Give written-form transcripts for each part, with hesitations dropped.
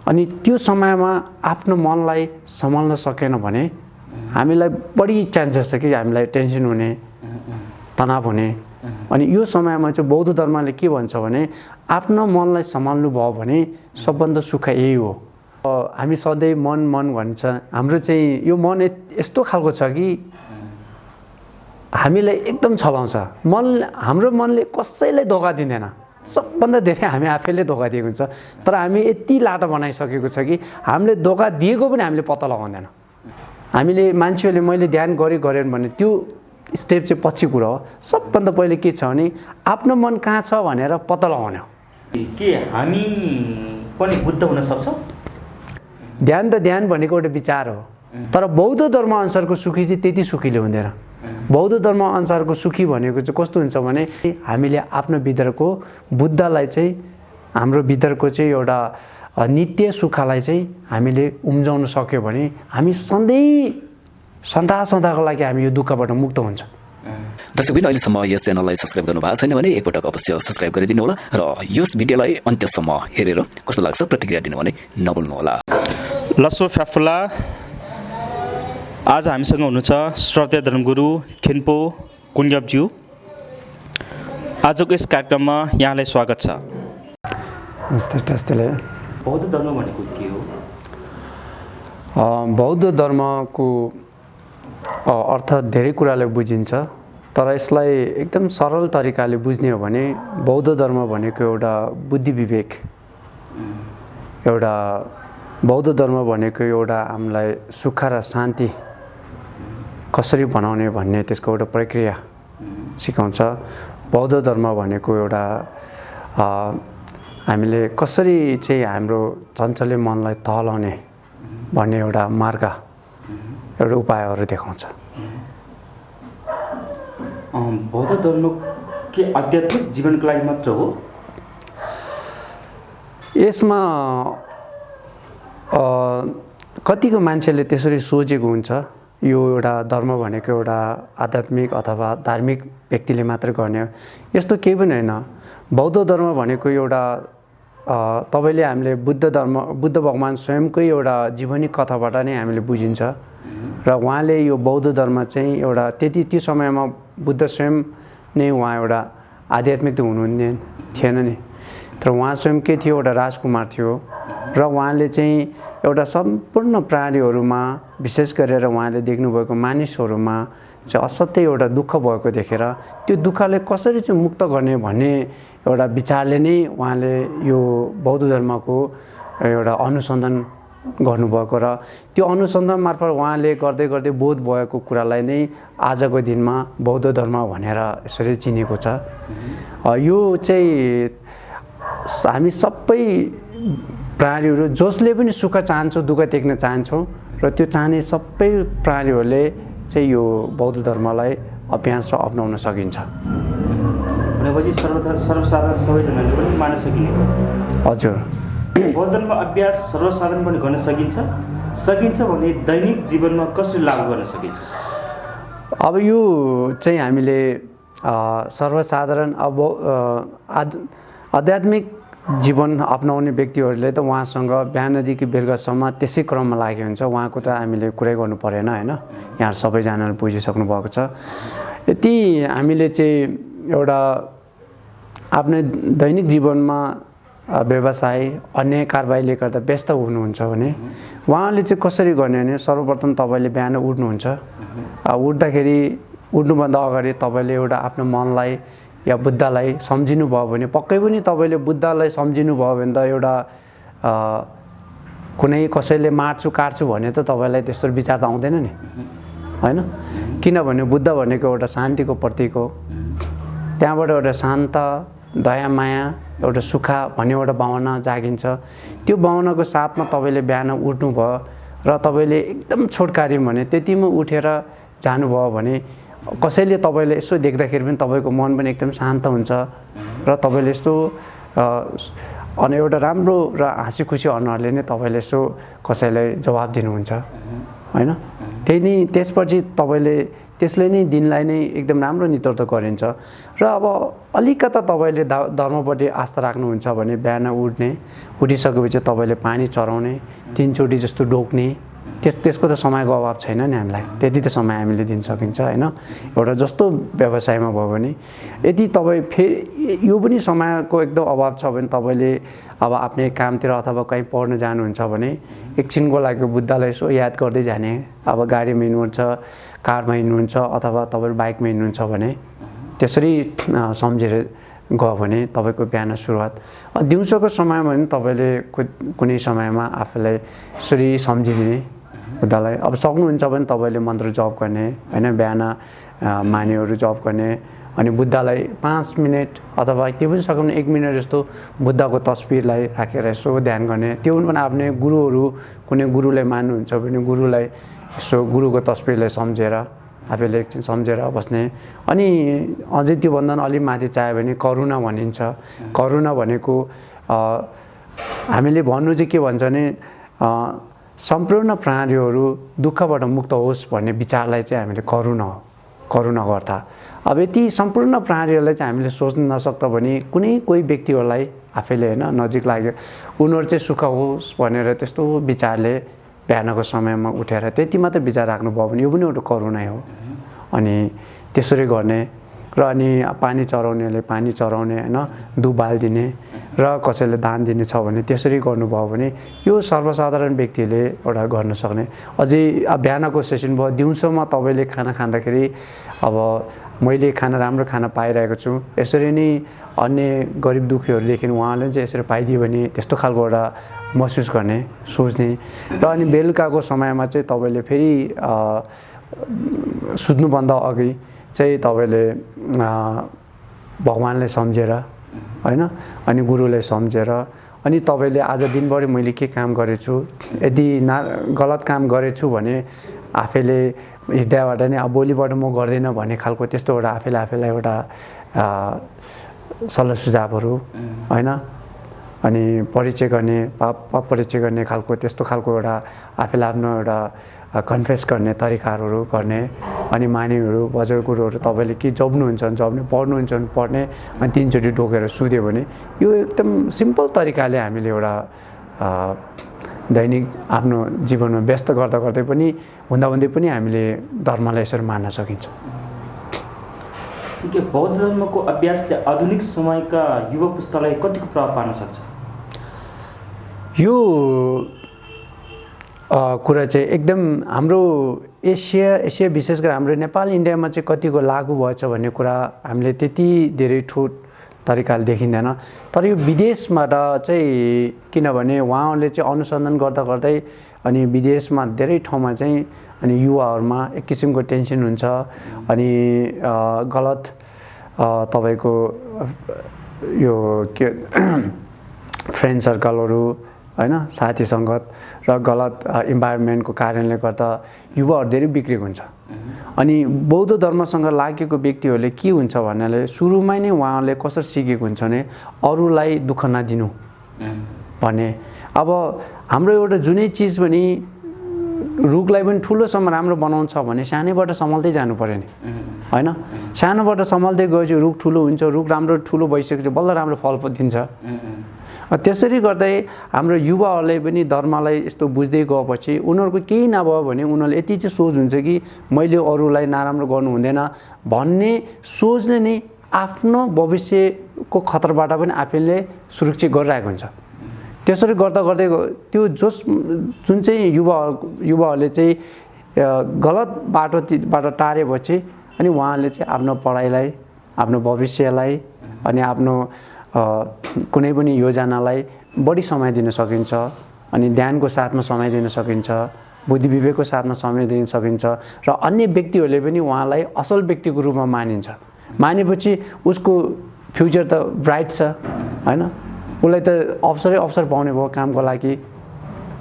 अनि त्यो समयमा आफ्नो मनलाई सम्हाल्न सकेन भने हामीलाई बढी चान्सेस छ कि हामीलाई टेन्सन हुने, तनाव हुने। अनि यो समयमा चाहिँ बौद्ध धर्मले के भन्छ भने आफ्नो मनलाई सम्हाल्नु भयो भने सबभन्दा सुख यही हो। हामी सधैँ मन मन भन्छ, हाम्रो चाहिँ यो मन यस्तो खालको छ कि हामीलाई एकदम छलाउँछ। हाम्रो मनले कसैलाई धोका दिँदैन, सबभन्दा धेरै हामी आफैले धोका दिएको हुन्छ। तर हामी यति लाटो बनाइसकेको छ कि हामीले धोका दिएको पनि हामीले पत्ता लगाउँदैन। हामीले मान्छेहरूले मैले ध्यान गरेन भने त्यो स्टेप चाहिँ पछि कुरा हो। सबभन्दा पहिले के छ भने आफ्नो मन कहाँ छ भनेर पत्ता लगाउने हो। के हामी पनि बुद्ध हुन सक्छौँ? ध्यान त ध्यान भनेको एउटा विचार हो, तर बौद्ध धर्म अनुसारको सुखी चाहिँ त्यति सुखीले हुँदैन। बौद्ध धर्म अनुसारको सुखी भनेको चाहिँ कस्तो हुन्छ भने हामीले आफ्नो भित्रको बुद्धलाई चाहिँ, हाम्रो भित्रको चाहिँ एउटा नित्य सुखलाई चाहिँ हामीले उम्जाउन सक्यो भने हामी सदाको लागि हामी यो दुःखबाट मुक्त हुन्छ। दर्शकबिन, अहिलेसम्म यस च्यानललाई सब्सक्राइब गर्नुभएको छैन भने एकपटक अवश्य सब्सक्राइब गरिदिनु होला र यस भिडियोलाई अन्त्यसम्म हेरेर कस्तो लाग्छ प्रतिक्रिया दिनु भने नभुल्नुहोला। लसो फ्याफुला, आज हामीसँग हुनुहुन्छ श्रद्धेय धर्मगुरु खेन्पो कुन्यपज्यू। आजको यस कार्यक्रममा यहाँलाई स्वागत छ। बौद्ध धर्म भनेको के हो? बौद्ध धर्मको अर्थ धेरै कुराले बुझिन्छ, तर यसलाई एकदम सरल तरिकाले बुझ्ने हो भने बौद्ध धर्म भनेको एउटा बुद्धि विवेक, एउटा बौद्ध धर्म भनेको एउटा हामीलाई सुख र शान्ति कसरी बनाउने भन्ने त्यसको एउटा प्रक्रिया सिकाउँछ। बौद्ध धर्म भनेको एउटा हामीले कसरी चाहिँ हाम्रो चञ्चले मनलाई तहलाउने भन्ने एउटा मार्ग, एउटा उपायहरू देखाउँछ। बौद्ध धर्म के आध्यात्मिक जीवनको लागि मात्र हो? यसमा कतिको मान्छेले त्यसरी सोचेको हुन्छ यो एउटा धर्म भनेको एउटा आध्यात्मिक अथवा धार्मिक व्यक्तिले मात्र गर्ने हो। यस्तो केही पनि होइन। बौद्ध धर्म भनेको एउटा तपाईँले हामीले बुद्ध भगवान स्वयंकै एउटा जीवनी कथाबाट नै हामीले बुझिन्छ र उहाँले यो बौद्ध धर्म चाहिँ एउटा त्यो समयमा बुद्ध स्वयं नै उहाँ एउटा आध्यात्मिक त हुनुहुन्थेन थिएन नि, तर उहाँ स्वयं के थियो, एउटा राजकुमार थियो र उहाँले चाहिँ एउटा सम्पूर्ण प्राणीहरूमा विशेष गरेर उहाँले देख्नुभएको मानिसहरूमा चाहिँ असाध्यै एउटा दुःख भएको देखेर त्यो दुःखलाई कसरी चाहिँ मुक्त गर्ने भन्ने एउटा विचारले नै उहाँले यो बौद्ध धर्मको एउटा अनुसन्धान गर्नुभएको र त्यो अनुसन्धान मार्फत उहाँले गर्दै गर्दै बोध भएको कुरालाई नै आजको दिनमा बौद्ध धर्म भनेर यसरी चिनेको छ। यो चाहिँ हामी सबै प्राणीहरू जसले पनि सुख चाहन्छौँ, दुःख देख्न चाहन्छौँ र त्यो चाहने सबै प्राणीहरूले चाहिँ यो बौद्ध धर्मलाई अभ्यास र अपनाउन सकिन्छ। भनेपछि सर्वसाधारण सबैजनाले पनि मान्न सकिने? हजुर। बौद्ध धर्म अभ्यास सर्वसाधारण पनि गर्न सकिन्छ भने दैनिक जीवनमा कसरी लागू गर्न सकिन्छ? अब यो चाहिँ हामीले सर्वसाधारण अब आध्यात्मिक जीवन अपनाउने व्यक्तिहरूले त उहाँसँग बिहानदेखि बेलुकासम्म त्यसै क्रममा लागेको हुन्छ, उहाँको त हामीले कुरै गर्नु परेन होइन। यहाँ सबैजनाले बुझिसक्नु भएको छ। यति हामीले चाहिँ एउटा आफ्नो दैनिक जीवनमा व्यवसाय अन्य कारबाहीले गर्दा व्यस्त हुनुहुन्छ भने उहाँले चाहिँ कसरी गर्ने भने सर्वप्रथम तपाईँले बिहान उठ्नुहुन्छ। उठ्दाखेरि उठ्नुभन्दा अगाडि तपाईँले एउटा आफ्नो मनलाई या बुद्धलाई सम्झिनु भयो भने पक्कै पनि तपाईँले बुद्धलाई सम्झिनु भयो भने त एउटा कुनै कसैले मार्छु काट्छु भने त तपाईँलाई त्यस्तो विचार त आउँदैन नि होइन। किनभने बुद्ध भनेको एउटा शान्तिको प्रतीक हो। त्यहाँबाट एउटा शान्त, दया, माया, एउटा सुख भन्ने एउटा भावना जागिन्छ। त्यो भावनाको साथमा तपाईँले बिहान उठ्नुभयो र तपाईँले एकदम छोटकार्यौँ भने त्यतिमा उठेर जानुभयो भने कसैले तपाईँले यसो देख्दाखेरि पनि तपाईँको मन पनि एकदम शान्त हुन्छ र तपाईँले यस्तो अनि एउटा राम्रो र हाँसी खुसी अनुहारले नै तपाईँले यसो कसैलाई जवाब दिनुहुन्छ होइन। त्यसपछि तपाईँले त्यसले नै दिनलाई नै एकदम राम्रो नेतृत्व गरिन्छ। र अब अलिकता तपाईँले धर्मपट्टि आस्था राख्नुहुन्छ भने बिहान उठिसकेपछि तपाईँले पानी चढाउने 3 चोटि जस्तो ढोक्ने त्यसको त समयको अभाव छैन नि हामीलाई, त्यति त समय हामीले दिन सकिन्छ होइन। एउटा जस्तो व्यवसायमा भयो भने यदि तपाईँ फेरि यो पनि समयको एकदम अभाव छ भने तपाईँले अब आफ्नै कामतिर अथवा कहीँ पढ्न जानुहुन्छ भने एकछिनको लागि बुद्धलाई यसो याद गर्दै जाने। अब गाडीमा हिँड्नुहुन्छ, कारमा हिँड्नुहुन्छ अथवा तपाईँले बाइकमा हिँड्नुहुन्छ भने त्यसरी सम्झेर गयो भने तपाईँको बिहान सुरुवात। दिउँसोको समयमा भने तपाईँले कुनै समयमा आफूलाई यसरी सम्झिदिने बुद्धलाई। अब सक्नुहुन्छ भने तपाईँले मन्त्र जप गर्ने होइन, बिहान मानेहरू जप गर्ने, अनि बुद्धलाई 5 मिनट अथवा त्यो पनि सक्यो भने 1 मिनट जस्तो बुद्धको तस्बिरलाई राखेर यसो ध्यान गर्ने। त्यो पनि आफ्नै गुरुहरू कुनै गुरुलाई मान्नुहुन्छ भने गुरुलाई यसो गुरुको तस्बिरलाई सम्झेर आफैले एकछिन सम्झेर बस्ने। अनि अझै त्योभन्दा अलि माथि चाह्यो भने करुणा भनिन्छ। करुणा भनेको हामीले भन्नु चाहिँ के भन्छ भने सम्पूर्ण प्राणीहरू दुःखबाट मुक्त होस् भन्ने विचारलाई चाहिँ हामीले करुणा गर्दा। अब यति सम्पूर्ण प्राणीहरूलाई चाहिँ हामीले सोच्न नसक्दा भने कोही व्यक्तिहरूलाई आफैले होइन नजिक लाग्यो उनीहरू चाहिँ सुख होस् भनेर त्यस्तो विचारले बिहानको समयमा उठेर त्यति मात्र विचार राख्नुभयो भने यो पनि एउटा करुणै हो। अनि त्यसरी गर्ने र अनि पानी चढाउनेले पानी चढाउने होइन, दुध बालिदिने र कसैले दान दिने छ भने त्यसरी गर्नुभयो भने यो सर्वसाधारण व्यक्तिले एउटा गर्न सक्ने। अझै बिहानको सेसन भयो, दिउँसोमा तपाईँले खाना खाँदाखेरि अब मैले राम्रो खाना पाइरहेको छु यसरी नै अन्य गरिब दुःखीहरूदेखि उहाँले चाहिँ यसरी पाइदियो भने त्यस्तो खालको एउटा महसुस गर्ने सोच्ने। र अनि बेलुकाको समयमा चाहिँ तपाईँले फेरि सुत्नुभन्दा अघि चाहिँ तपाईँले भगवान्लाई सम्झेर होइन, अनि गुरुलाई सम्झेर अनि तपाईँले आज दिनभरि मैले के काम गरेछु, यदि गलत काम गरेछु भने आफैले हृदयबाट नै अब भोलिबाट म गर्दैन भन्ने खालको त्यस्तो एउटा आफैलाई एउटा सल्लाह सुझावहरू होइन, अनि परिचय गर्ने पाप परिचय गर्ने खालको त्यस्तो खालको एउटा आफैलाई आफ्नो एउटा कन्फेस गर्ने तरिकाहरू गर्ने। अनि मानिहरू बजार गुरुहरू तपाईँले के जप्नुहुन्छ जप्ने, पढ्नुहुन्छ भने पढ्ने, अनि 3 चोटि ढोकेर सुत्यो भने यो एकदम सिम्पल तरिकाले हामीले एउटा दैनिक आफ्नो जीवनमा व्यस्त गर्दै पनि हुँदै पनि हामीले धर्मलाई यसरी मान्न सकिन्छ। बौद्ध धर्मको अभ्यासले आधुनिक समयका युवा पुस्तालाई कतिको प्रभाव पार्न सक्छ? यो कुरा चाहिँ एकदम हाम्रो एसिया विशेष गरी हाम्रो नेपाल इन्डियामा चाहिँ कतिको लागु भएछ भन्ने कुरा हामीले त्यति धेरै ठुलो तरिकाले देखिँदैन। तर यो विदेशबाट चाहिँ किनभने उहाँहरूले चाहिँ अनुसन्धान गर्दै अनि विदेशमा धेरै ठाउँमा चाहिँ अनि युवाहरूमा एक किसिमको टेन्सन हुन्छ, अनि गलत तपाईँको यो के फ्रेन्ड सर्कलहरू होइन, साथी सङ्गत र गलत इन्भाइरोमेन्टको कारणले गर्दा युवाहरू धेरै बिग्रेको हुन्छ। अनि बौद्ध धर्मसँग लागेको व्यक्तिहरूले के हुन्छ भन्नाले सुरुमै नै उहाँहरूले कसरी सिकेको हुन्छ भने अरूलाई दुःख नदिनु भन्ने। अब हाम्रो एउटा जुनै चिज पनि रुखलाई पनि ठुलोसम्म राम्रो बनाउँछ भने सानैबाट सम्हाल्दै जानु पर्यो नि होइन। सानोबाट सम्हाल्दै गएपछि रुख ठुलो हुन्छ, रुख राम्रो ठुलो भइसकेपछि बल्ल राम्रो फल दिन्छ। त्यसरी गर्दै हाम्रो युवाहरूले पनि धर्मलाई यस्तो बुझ्दै गएपछि उनीहरूको केही नभयो भने उनीहरूले यति चाहिँ सोच हुन्छ कि मैले अरूलाई नराम्रो गर्नु हुँदैन भन्ने सोचले नै आफ्नो भविष्यको खतराबाट पनि आफैले सुरक्षित गरिरहेको हुन्छ। त्यसरी गर्दै त्यो जुन चाहिँ युवाहरूले चाहिँ गलत बाटोबाट टारेपछि अनि उहाँले चाहिँ आफ्नो पढाइलाई, आफ्नो भविष्यलाई अनि आफ्नो कुनै पनि योजनालाई बढी समय दिन सकिन्छ, अनि ध्यानको साथमा समय दिन सकिन्छ, बुद्धि विवेकको साथमा समय दिन सकिन्छ, र अन्य व्यक्तिहरूले पनि उहाँलाई असल व्यक्तिको रूपमा मानिन्छ। मानेपछि उसको फ्युचर त ब्राइट छ होइन, उसलाई त अवसर पाउने भयो कामको लागि।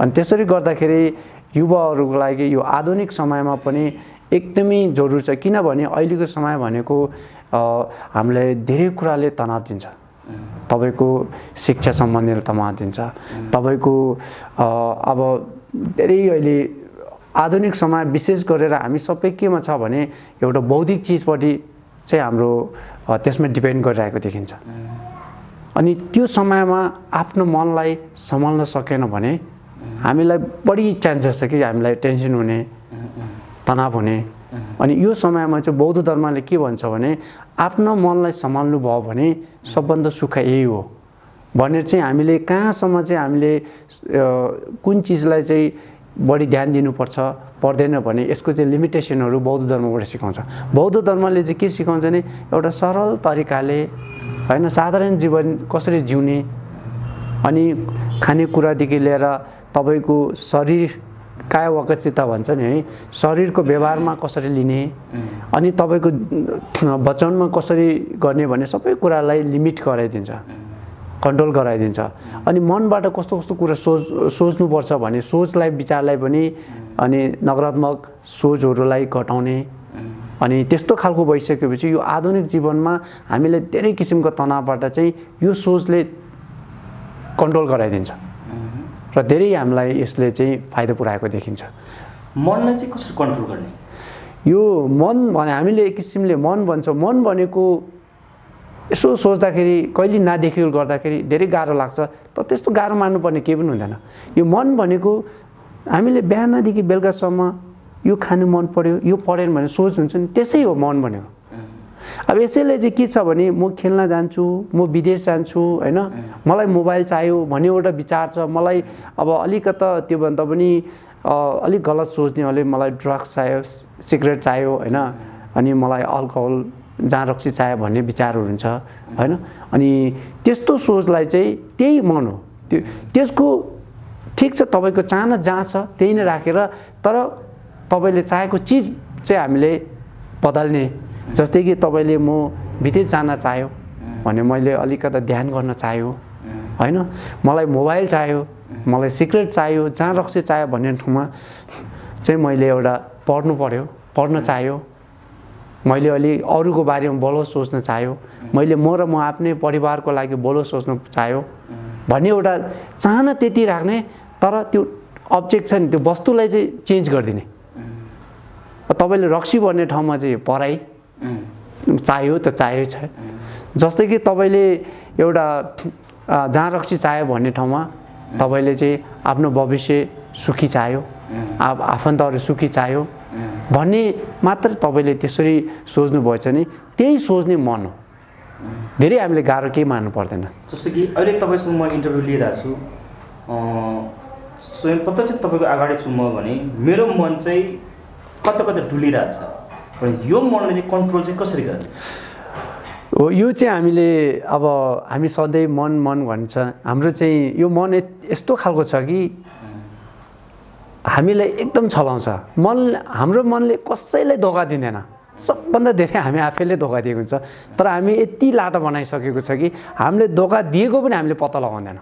अनि त्यसरी गर्दाखेरि युवाहरूको लागि यो आधुनिक समयमा पनि एकदमै जरुरी छ, किनभने अहिलेको समय भनेको हामीलाई धेरै कुराले तनाव दिन्छ। तपाईँको शिक्षा सम्बन्धी तनाव दिन्छ, तपाईँको अब धेरै अहिले आधुनिक समय विशेष गरेर हामी सबै केमा छ भने एउटा बौद्धिक चिजपट्टि चाहिँ हाम्रो त्यसमा डिपेन्ड गरिरहेको देखिन्छ। अनि त्यो समयमा आफ्नो मनलाई सम्हाल्न सकेन भने हामीलाई बढी चान्सेस छ कि हामीलाई टेन्सन हुने, तनाव हुने। अनि यो समयमा चाहिँ बौद्ध धर्मले के भन्छ भने आफ्नो मनलाई सम्हाल्नु भयो भने सबभन्दा सुख यही हो भनेर चाहिँ हामीले कहाँसम्म चाहिँ हामीले कुन चिजलाई चाहिँ बढी ध्यान दिनुपर्छ पर्दैन भने यसको चाहिँ लिमिटेसनहरू बौद्ध धर्मबाट सिकाउँछ। बौद्ध धर्मले चाहिँ के सिकाउँछ भने एउटा सरल तरिकाले हैन साधारण जीवन कसरी जिउने अनि खानेकुरादेखि लिएर तपाईँको शरीर काय वकचिता भन्छ नि है, शरीरको व्यवहारमा कसरी लिने अनि तपाईँको वचनमा कसरी गर्ने भन्ने सबै कुरालाई लिमिट गराइदिन्छ, कन्ट्रोल गराइदिन्छ। अनि मनबाट कस्तो कस्तो कुरा सोच्नुपर्छ भने सोचलाई विचारलाई पनि अनि नकारात्मक सोचहरूलाई घटाउने अनि त्यस्तो खालको भइसकेपछि यो आधुनिक जीवनमा हामीलाई धेरै किसिमको तनावबाट चाहिँ यो सोचले कन्ट्रोल गराइदिन्छ र धेरै हामीलाई यसले चाहिँ फाइदा पुऱ्याएको देखिन्छ। मनलाई चाहिँ कसरी कन्ट्रोल गर्ने? यो मन भने हामीले एक किसिमले मन भन्छ। मन भनेको यसो सोच्दाखेरि कहिले नदेखेको गर्दाखेरि धेरै गाह्रो लाग्छ, तर त्यस्तो गाह्रो मान्नुपर्ने केही पनि हुँदैन। यो मन भनेको हामीले बिहानदेखि बेलुकासम्म यो खानु मन पर्यो, यो परेन भने सोच हुन्छ नि, त्यसै हो मन भनेको। अब यसैले चाहिँ के छ भने म खेल्न जान्छु, म विदेश जान्छु हैन, मलाई मोबाइल चाहियो भन्ने एउटा विचार छ, मलाई अब अलिकता त्योभन्दा पनि अलिक गलत सोच्नेहरूले मलाई ड्रग्स चाहियो, सिगरेट चाहियो हैन, अनि मलाई अल्कोहल जहाँ रक्सी चाहियो भन्ने विचारहरू हुन्छ हैन। अनि त्यस्तो सोचलाई चाहिँ त्यही मन हो, त्यसको ठिक छ तपाईँको चाहना जहाँ छ त्यही नै राखेर तर तपाईँले चाहेको चिज चाहिँ हामीले बदल्ने। जस्तै कि तपाईँले म विदेश जान चाह्यो भने मैले अलिकता ध्यान गर्न चाह्यो हैन, मलाई मोबाइल चाहियो, मलाई सिगरेट चाहियो, जहाँ रक्सी चाहियो भन्ने ठाउँमा चाहिँ मैले एउटा पढ्नु पर्यो, पढ्न चाह्यो, मैले अलि अरूको बारेमा बलो सोच्न चाह्यो, मैले म र म आफ्नै परिवारको लागि बलो सोच्न चाह्यो भन्ने एउटा चाहना त्यति राख्ने, तर त्यो अब्जेक्ट छ नि त्यो वस्तुलाई चाहिँ चेन्ज गरिदिने। तपाईँले रक्सी भन्ने ठाउँमा चाहिँ पढाइ चाहियो त चाहियो छ। जस्तै कि तपाईँले एउटा जहाँ रक्सी चाहियो भन्ने ठाउँमा तपाईँले चाहिँ आफ्नो भविष्य सुखी चाहियो, आफन्तहरू सुखी चाहियो भन्ने मात्र तपाईँले त्यसरी सोच्नुभएछ नि त्यही सोच्ने मन हो। धेरै हामीले गाह्रो केही मान्नु पर्दैन। जस्तो कि अहिले तपाईँसँग म इन्टरभ्यू लिइरहेको छु, स्वयं प्रत्यक्ष तपाईँको अगाडि छु म भने मेरो मन चाहिँ कता कता डुलिरहेछ भने यो मनले चाहिँ कन्ट्रोल चाहिँ कसरी गर्ने हो? यो चाहिँ हामीले अब हामी सधैँ मन मन भन्छ, हाम्रो चाहिँ यो मन यस्तो खालको छ कि हामीलाई एकदम छलाउँछ। हाम्रो मनले कसैलाई धोका दिँदैन, सबभन्दा धेरै हामी आफैले धोका दिएको हुन्छ। तर हामी यति लाटो बनाइसकेको छ कि हामीले धोका दिएको पनि हामीले पत्ता लगाउँदैन।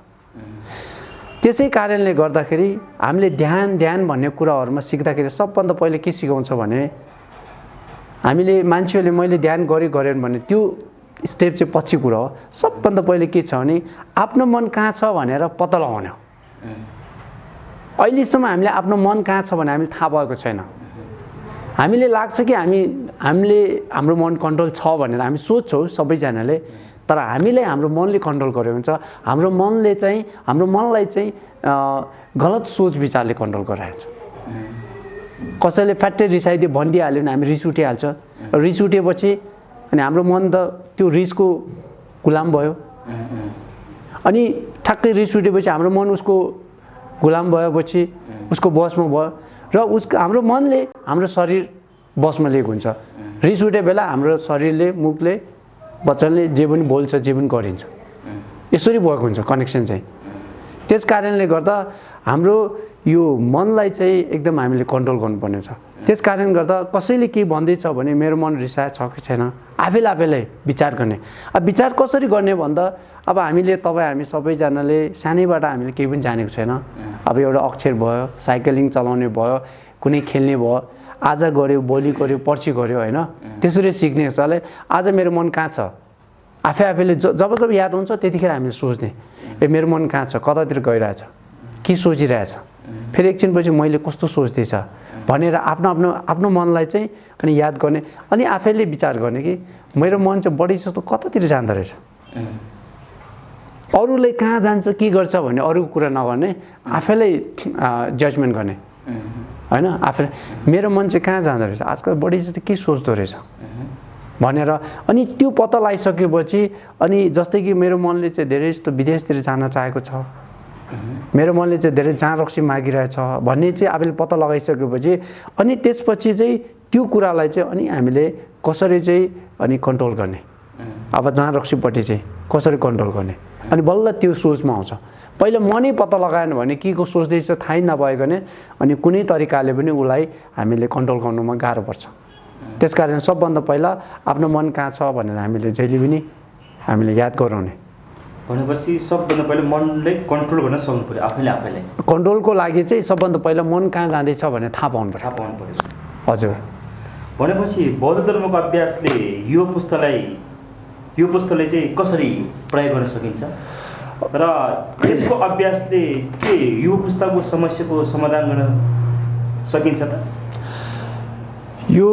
त्यसै कारणले गर्दाखेरि हामीले ध्यान भन्ने कुराहरूमा सिक्दाखेरि सबभन्दा पहिले के सिकाउँछ भने हामीले मान्छेहरूले मैले ध्यान गरेँ भने त्यो स्टेप चाहिँ पछि कुरा हो। सबभन्दा पहिले के छ भने आफ्नो मन कहाँ छ भनेर पत्ता लगाउने हो। अहिलेसम्म हामीले आफ्नो मन कहाँ छ भने हामीले थाहा भएको छैन। हामीले लाग्छ कि हाम्रो मन कन्ट्रोल छ भनेर हामी सोच्छौँ सबैजनाले, तर हामीले हाम्रो मनले कन्ट्रोल गरेको हुन्छ। हाम्रो मनलाई चाहिँ गलत सोच विचारले कन्ट्रोल गराएको हुन्छ। कसैले फ्याट्टै रिसाइदियो भनिदिइहाल्यो भने हामी रिस उठिहाल्छ। रिस उठेपछि अनि हाम्रो मन त त्यो रिसको गुलाम भयो। अनि ठ्याक्कै रिस उठेपछि हाम्रो मन उसको गुलाम भएपछि उसको बसमा भयो र हाम्रो मनले हाम्रो शरीर बसमा लिएको हुन्छ। रिस उठे बेला हाम्रो शरीरले मुखले वचनले जे पनि बोल्छ जे पनि गरिन्छ, यसरी भएको हुन्छ कनेक्सन चाहिँ। त्यस कारणले गर्दा हाम्रो यो मनलाई चाहिँ एकदम हामीले कन्ट्रोल गर्नुपर्ने छ। त्यस कारणले गर्दा कसैले के भन्दैछ भने मेरो मन रिसाएको छ कि छैन आफैलाई विचार गर्ने। अब विचार कसरी गर्ने भन्दा अब हामी सबैजनाले सानैबाट हामीले केही पनि जानेको छैन। अब एउटा अक्षर भयो, साइक्लिङ चलाउने भयो, कुनै खेल्ने भयो, आज गऱ्यो भोलि गऱ्यो पर्सि गऱ्यो होइन, त्यसरी सिक्ने हिसाबले आज मेरो मन कहाँ छ आफैले जब याद हुन्छ त्यतिखेर हामीले सोच्ने मेरो मन कहाँ छ, कतातिर गइरहेछ, के सोचिरहेछ, फेरि एकछिनपछि मैले कस्तो सोच्दैछ भनेर आफ्नो मनलाई चाहिँ अनि याद गर्ने अनि आफैले विचार गर्ने कि मेरो मन चाहिँ बढी जस्तो कतातिर जाँदो रहेछ। अरूले कहाँ जान्छ के गर्छ भन्ने अरूको कुरा नगर्ने, आफैलाई जजमेन्ट गर्ने होइन। आफै मेरो मन चाहिँ कहाँ जाँदो रहेछ, आजकल बढी जस्तो के सोच्दो रहेछ भनेर अनि त्यो पत्ता लगाइसकेपछि अनि जस्तै कि मेरो मनले चाहिँ धेरै जस्तो विदेशतिर जान चाहेको छ, मेरो मनले चाहिँ धेरै जहाँ रक्सी मागिरहेछ भन्ने चाहिँ आफूले पत्ता लगाइसकेपछि अनि त्यसपछि चाहिँ त्यो कुरालाई चाहिँ अनि हामीले कसरी चाहिँ अनि कन्ट्रोल गर्ने, अब जहाँ रक्सीपट्टि चाहिँ कसरी कन्ट्रोल गर्ने अनि बल्ल त्यो सोचमा आउँछ। पहिला मनै पत्ता लगाएन भने के को सोच्दैछ थाहै नभइकन अनि कुनै तरिकाले पनि उसलाई हामीले कन्ट्रोल गर्नुमा गाह्रो पर्छ। त्यसकारण सबभन्दा पहिला आफ्नो मन कहाँ छ भनेर हामीले जहिले पनि हामीले याद गराउने। भनेपछि सबभन्दा पहिला मनले कन्ट्रोल गर्न सक्नु पर्यो आफैले। कन्ट्रोलको लागि चाहिँ सबभन्दा पहिला मन कहाँ जाँदैछ भनेर थाहा पाउनु पर्यो। हजुर। भनेपछि बौद्ध धर्मको अभ्यासले यो पुस्तालाई चाहिँ कसरी प्रयोग गर्न सकिन्छ र यसको अभ्यासले के यो पुस्ताको समस्याको समाधान गर्न सकिन्छ त? यो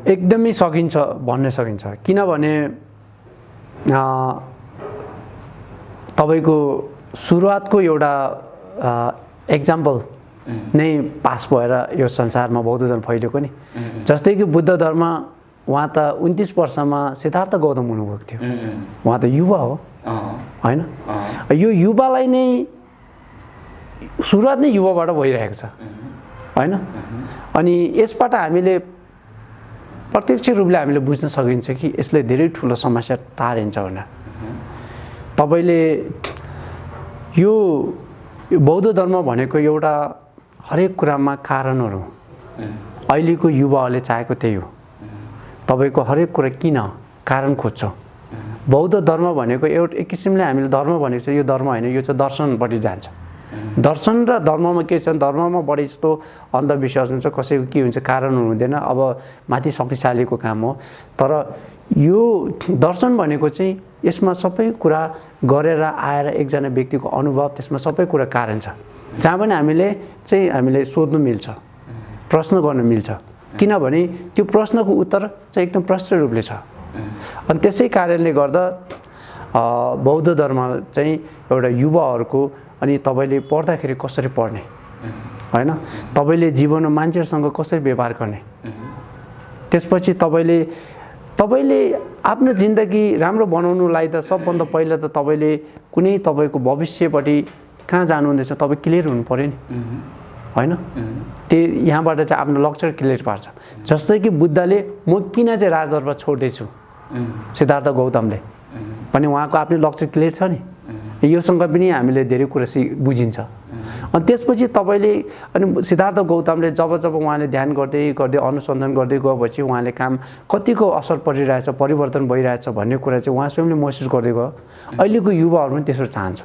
एकदमै सकिन्छ भन्न सकिन्छ, किनभने तपाईँको सुरुवातको एउटा एक्जाम्पल नै पास भएर यो संसारमा बौद्ध धर्म फैलिएको नि। जस्तै कि बुद्ध धर्म उहाँ त 29 वर्षमा सिद्धार्थ गौतम हुनुभएको थियो, उहाँ त युवा हो होइन। यो युवालाई नै सुरुवात नै युवाबाट भइरहेको छ होइन। अनि यसबाट हामीले प्रत्यक्ष रूपले हामीले बुझ्न सकिन्छ कि यसले धेरै ठुलो समस्या तारिन्छ भनेर। तपाईँले यो बौद्ध धर्म भनेको एउटा हरेक कुरामा कारणहरू, अहिलेको युवाहरूले चाहेको त्यही हो। तपाईँको हरेक कुरा किन कारण खोज्छ। बौद्ध धर्म भनेको एउटा एक किसिमले हामीले धर्म भनेको चाहिँ यो धर्म होइन, यो चाहिँ दर्शनपट्टि जान्छ। दर्शन र धर्ममा के छ, धर्ममा बढी जस्तो अन्धविश्वास हुन्छ, कसैको के हुन्छ कारणहरू हुँदैन, अब माथि शक्तिशालीको काम हो। तर यो दर्शन भनेको चाहिँ यसमा सबै कुरा गरेर आएर एकजना व्यक्तिको अनुभव, त्यसमा सबै कुरा कारण छ, जहाँ पनि हामीले सोध्नु मिल्छ, प्रश्न गर्न मिल्छ, किनभने त्यो प्रश्नको उत्तर चाहिँ एकदम प्रष्ट रूपले छ। अनि त्यसै कारणले गर्दा बौद्ध धर्म चाहिँ एउटा युवाहरूको अनि तपाईँले पढ्दाखेरि कसरी पढ्ने होइन, तपाईँले जीवनमा मान्छेहरूसँग कसरी व्यवहार गर्ने, त्यसपछि तपाईँले आफ्नो जिन्दगी राम्रो बनाउनुलाई त सबभन्दा पहिला त तपाईँले कुनै तपाईँको भविष्यपट्टि कहाँ जानुहुँदैछ तपाईँ क्लियर हुनु पऱ्यो नि होइन। त्यही यहाँबाट चाहिँ आफ्नो लक्ष्य क्लियर पार्छ। जस्तै कि बुद्धले म किन चाहिँ राजदरबार छोड्दैछु, सिद्धार्थ गौतमले पनि उहाँको आफ्नो लक्ष्य क्लियर छ नि, योसँग पनि हामीले धेरै कुरा बुझिन्छ। अनि त्यसपछि तपाईँले अनि सिद्धार्थ गौतमले जब उहाँले ध्यान गर्दै अनुसन्धान गर्दै गएपछि उहाँले काम कतिको असर परिरहेछ, परिवर्तन भइरहेछ भन्ने कुरा चाहिँ उहाँ स्वयंले महसुस गर्दै गयो। अहिलेको युवाहरू पनि त्यसो चाहन्छ,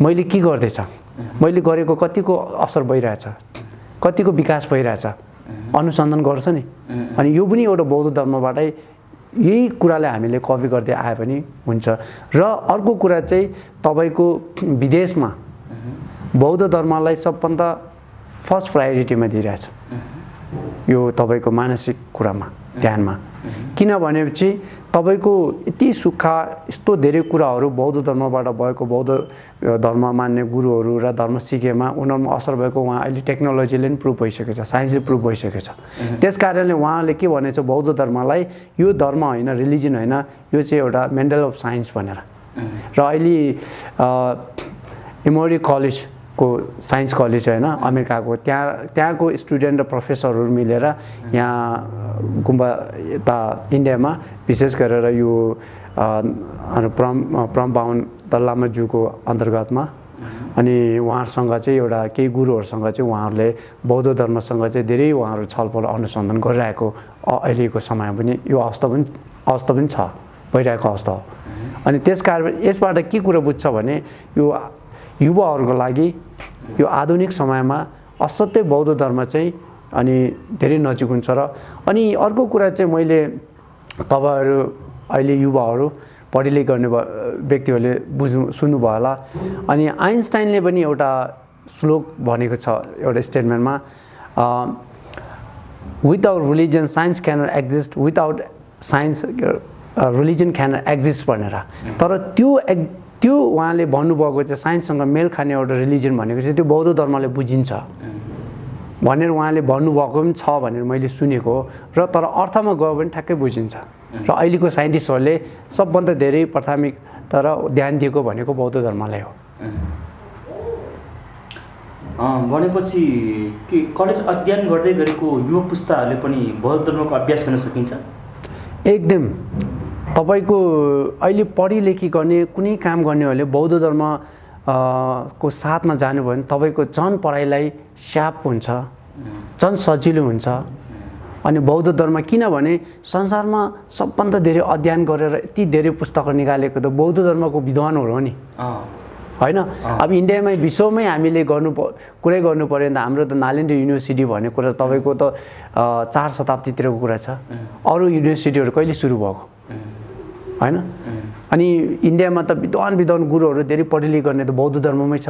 मैले के गर्दैछ, मैले गरेको कतिको असर भइरहेछ, कतिको विकास भइरहेछ, अनुसन्धान गर्छ नि। अनि यो पनि एउटा बौद्ध धर्मबाटै यही कुरालाई हामीले कपी गर्दै आए पनि हुन्छ। र अर्को कुरा चाहिँ तपाईँको विदेशमा बौद्ध धर्मलाई सबभन्दा फर्स्ट प्रायोरिटीमा दिइरहेछ यो तपाईँको मानसिक कुरामा, ध्यानमा। किनभनेपछि तपाईँको यति सुक्खा यस्तो धेरै कुराहरू बौद्ध धर्मबाट भएको, बौद्ध धर्म मान्ने गुरुहरू र धर्म सिकेमा उनीहरूमा असर भएको उहाँ अहिले टेक्नोलोजीले पनि प्रुभ भइसकेको छ, साइन्सले प्रुभ भइसकेको छ। त्यस कारणले उहाँले के भनेछ, बौद्ध धर्मलाई यो धर्म होइन, रिलिजन होइन, यो चाहिँ एउटा मेन्टल अफ साइन्स भनेर। र अहिले इमोरी कलेजको साइन्स कलेज होइन अमेरिकाको, त्यहाँको स्टुडेन्ट र प्रोफेसरहरू मिलेर यहाँ गुम्बा यता इन्डियामा विशेष गरेर यो प्रमबाहुन दलामाजुको अन्तर्गतमा अनि उहाँहरूसँग चाहिँ एउटा केही गुरुहरूसँग चाहिँ उहाँहरूले बौद्ध धर्मसँग चाहिँ धेरै उहाँहरू छलफल अनुसन्धान गरिरहेको अहिलेको समय पनि यो अवस्था पनि छ, भइरहेको अवस्था हो। अनि त्यस कारण यसबाट के कुरा बुझ्छ भने यो युवाहरूको लागि यो आधुनिक समयमा असाध्यै बौद्ध धर्म चाहिँ अनि धेरै नजिक हुन्छ। र अनि अर्को कुरा चाहिँ मैले तपाईँहरू अहिले युवाहरू पढाइ गर्ने व्यक्तिहरूले सुन्नुभयो होला। अनि आइन्स्टाइनले पनि एउटा श्लोक भनेको छ एउटा स्टेटमेन्टमा, without religion science cannot exist, without science religion cannot exist भनेर। तर त्यो उहाँले भन्नुभएको चाहिँ साइन्ससँग मेल खाने एउटा रिलिजन भनेको चाहिँ त्यो बौद्ध धर्मले बुझिन्छ भनेर उहाँले भन्नुभएको पनि छ भनेर मैले सुनेको हो। र तर अर्थमा गयो भने ठ्याक्कै बुझिन्छ। र अहिलेको साइन्टिस्टहरूले सबभन्दा धेरै प्राथमिक तर ध्यान दिएको भनेको बौद्ध धर्मलाई हो। भनेपछि के कलेज अध्ययन गर्दै गरेको युवा पुस्ताहरूले पनि बौद्ध धर्मको अभ्यास गर्न सकिन्छ? एकदम। तपाईँको अहिले पढिलेखी गर्ने कुनै काम गर्नेहरूले बौद्ध धर्म को साथमा जानुभयो भने तपाईँको झन् पढाइलाई स्याप हुन्छ, झन् सजिलो हुन्छ। अनि बौद्ध धर्म किनभने संसारमा सबभन्दा धेरै अध्ययन गरेर यति धेरै पुस्तकहरू निकालेको त बौद्ध धर्मको विद्वानहरू हो नि, होइन? अब इन्डियामै विश्वमै हामीले कुरै गर्नु पऱ्यो भने त हाम्रो त नालन्दा युनिभर्सिटी भन्ने कुरा तपाईँको त 4 शताब्दीतिरको कुरा छ। अरू युनिभर्सिटीहरू कहिले सुरु भएको, होइन? अनि इन्डियामा त विद्वान गुरुहरू धेरै पढिलेखी गर्ने त बौद्ध धर्ममै छ।